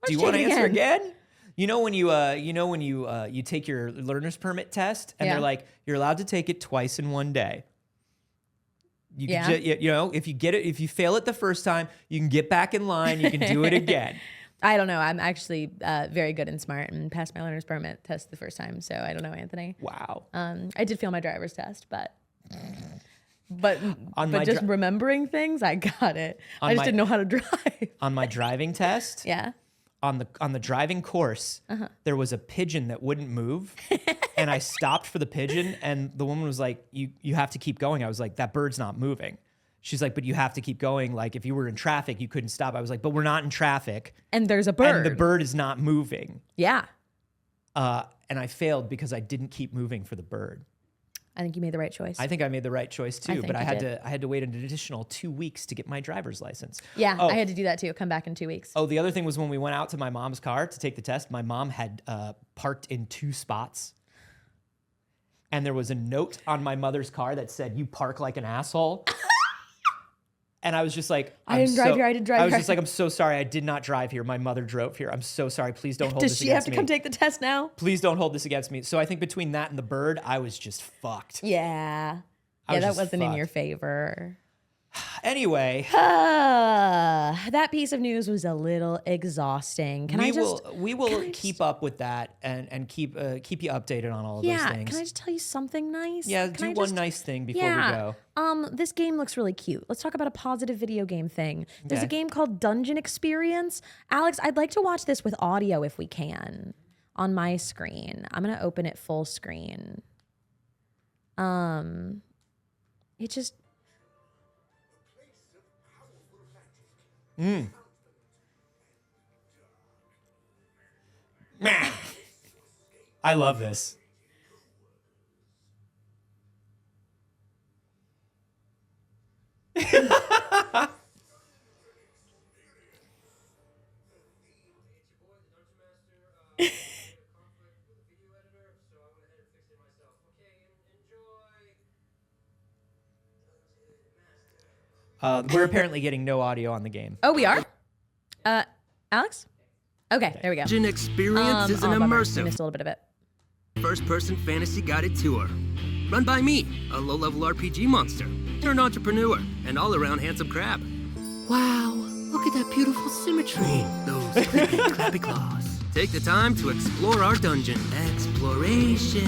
Do you want to answer again?" You know when you take your learner's permit test, and they're like, "You're allowed to take it twice in one day." You can if you get it, if you fail it the first time, you can get back in line. You can do it again. I don't know. I'm actually very good and smart and passed my learner's permit test the first time. So I don't know, Anthony. Wow. I did fail my driver's test, but just remembering things, I got it. I just didn't know how to drive. On my driving test, on the driving course, there was a pigeon that wouldn't move, and I stopped for the pigeon, and the woman was like, "You have to keep going." I was like, "That bird's not moving." She's like, "But you have to keep going. Like if you were in traffic, you couldn't stop." I was like, "But we're not in traffic, and there's a bird, and the bird is not moving." Yeah. And I failed because I didn't keep moving for the bird. I think you made the right choice. I think I made the right choice too, but I had to wait an additional 2 weeks to get my driver's license. Yeah, I had to do that too. Come back in 2 weeks. Oh, the other thing was when we went out to my mom's car to take the test, my mom had parked in 2 spots. And there was a note on my mother's car that said, "You park like an asshole." And I was just like, I didn't drive here. I was just like, "I'm so sorry. I did not drive here. My mother drove here. I'm so sorry. Please don't hold this against me." Does she have to come take the test now? Please don't hold this against me. So I think between that and the bird, I was just fucked. Yeah. That wasn't in your favor. Anyway. That piece of news was a little exhausting. We will keep up with that and keep you updated on all of those things. Can I just tell you something nice? Yeah, do one nice thing before we go. This game looks really cute. Let's talk about a positive video game thing. There's a game called Dungeon Experience. Alex, I'd like to watch this with audio if we can on my screen. I'm gonna open it full screen. It just I love this. We're apparently getting no audio on the game. Oh, we are? Alex? Okay, there we go. Dungeon Experience is an bummer. immersive I missed a little bit of it. first-person fantasy guided tour. Run by me, a low-level RPG monster, turned entrepreneur, and all-around handsome crab. Wow, look at that beautiful symmetry. Those creepy crabby claws. Take the time to explore our dungeon. Exploration.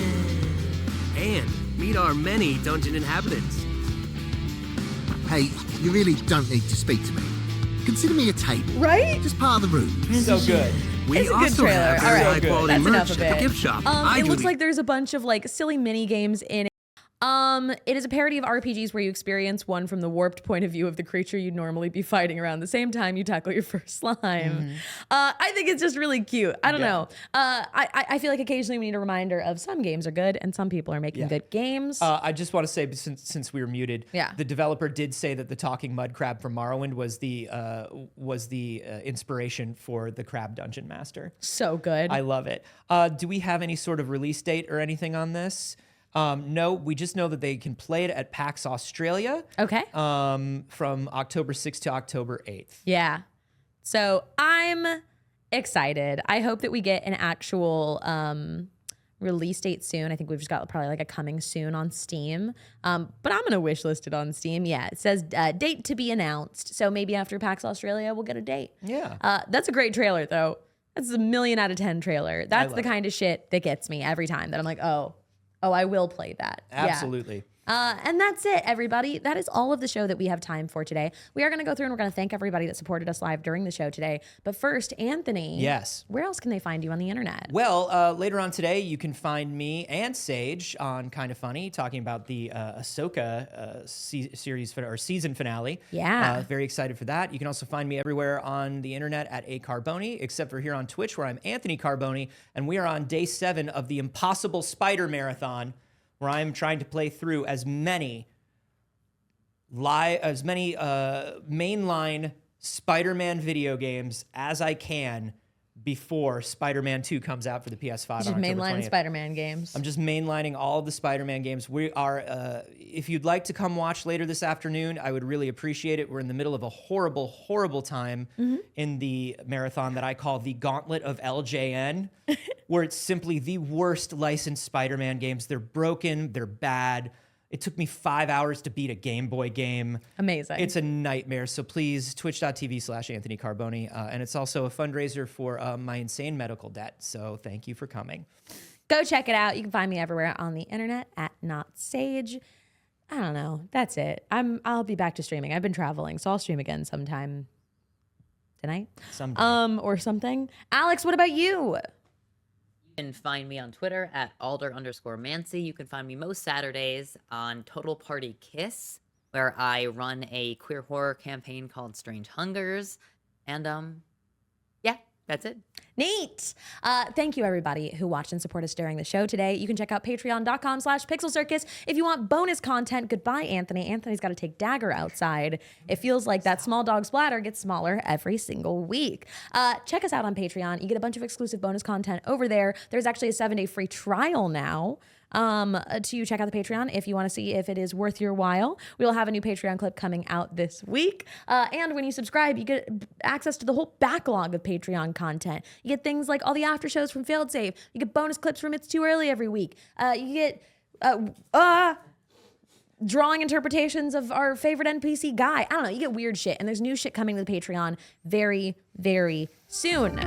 And meet our many dungeon inhabitants. Hey, you really don't need to speak to me. Consider me a table. Right? Just part of the room. So good. We It's a good also trailer. have All very right, high-quality that's enough merch of at the it. gift shop. It looks like there's a bunch of like silly mini games in it. It is a parody of RPGs where you experience one from the warped point of view of the creature you'd normally be fighting around the same time you tackle your first slime. I think it's just really cute. I don't know. I feel like occasionally we need a reminder of some games are good and some people are making good games. I just want to say, since we were muted, the developer did say that the talking mud crab from Morrowind was the inspiration for the Crab Dungeon Master. So good. I love it. Do we have any sort of release date or anything on this? No, we just know that they can play it at PAX Australia. Okay. From October 6th to October 8th. Yeah. So I'm excited. I hope that we get an actual release date soon. I think we've just got probably like a coming soon on Steam. But I'm going to wishlist it on Steam. Yeah, it says date to be announced. So maybe after PAX Australia, we'll get a date. Yeah. That's a great trailer, though. That's a 1,000,000 out of 10 trailer. That's the kind of shit that gets me every time that I'm like, oh, I will play that. Absolutely. Yeah. And that's it, everybody. That is all of the show that we have time for today. We are going to go through and we're going to thank everybody that supported us live during the show today. But first, Anthony. Yes. Where else can they find you on the internet? Well, later on today, you can find me and Saige on Kind of Funny talking about the Ahsoka series or season finale. Yeah. Very excited for that. You can also find me everywhere on the internet at A Carboni, except for here on Twitch where I'm Anthony Carboni, and we are on day 7 of the Impossible Spider Marathon, where I'm trying to play through as many mainline Spider-Man video games as I can before Spider-Man 2 comes out for the PS5 on Just October mainline 20th. Spider-Man games. I'm just mainlining all of the Spider-Man games. We are, if you'd like to come watch later this afternoon, I would really appreciate it. We're in the middle of a horrible, horrible time in the marathon that I call the Gauntlet of LJN, where it's simply the worst licensed Spider-Man games. They're broken, they're bad. It took me 5 hours to beat a Game Boy game. Amazing. It's a nightmare. So please, twitch.tv/Anthony Carboni. And it's also a fundraiser for my insane medical debt. So thank you for coming. Go check it out. You can find me everywhere on the internet at Not Saige. I don't know. That's it. I'll be back to streaming. I've been traveling, so I'll stream again sometime tonight. Someday. Or something. Alex, what about you? You can find me on Twitter at Alder_Mancy. You can find me most Saturdays on Total Party Kiss, where I run a queer horror campaign called Strange Hungers. And yeah, that's it. Neat. Thank you, everybody who watched and supported us during the show today. You can check out patreon.com/Pixel Circus if you want bonus content. Goodbye, Anthony. Anthony's got to take Dagger outside. It feels like that small dog splatter gets smaller every single week. Check us out on Patreon. You get a bunch of exclusive bonus content over there. There's actually a 7-day free trial now. To check out the Patreon if you want to see if it is worth your while. We will have a new Patreon clip coming out this week. And when you subscribe, you get access to the whole backlog of Patreon content. You get things like all the after shows from Failed Save. You get bonus clips from It's Too Early every week. You get drawing interpretations of our favorite NPC guy. I don't know. You get weird shit. And there's new shit coming to the Patreon very, very soon.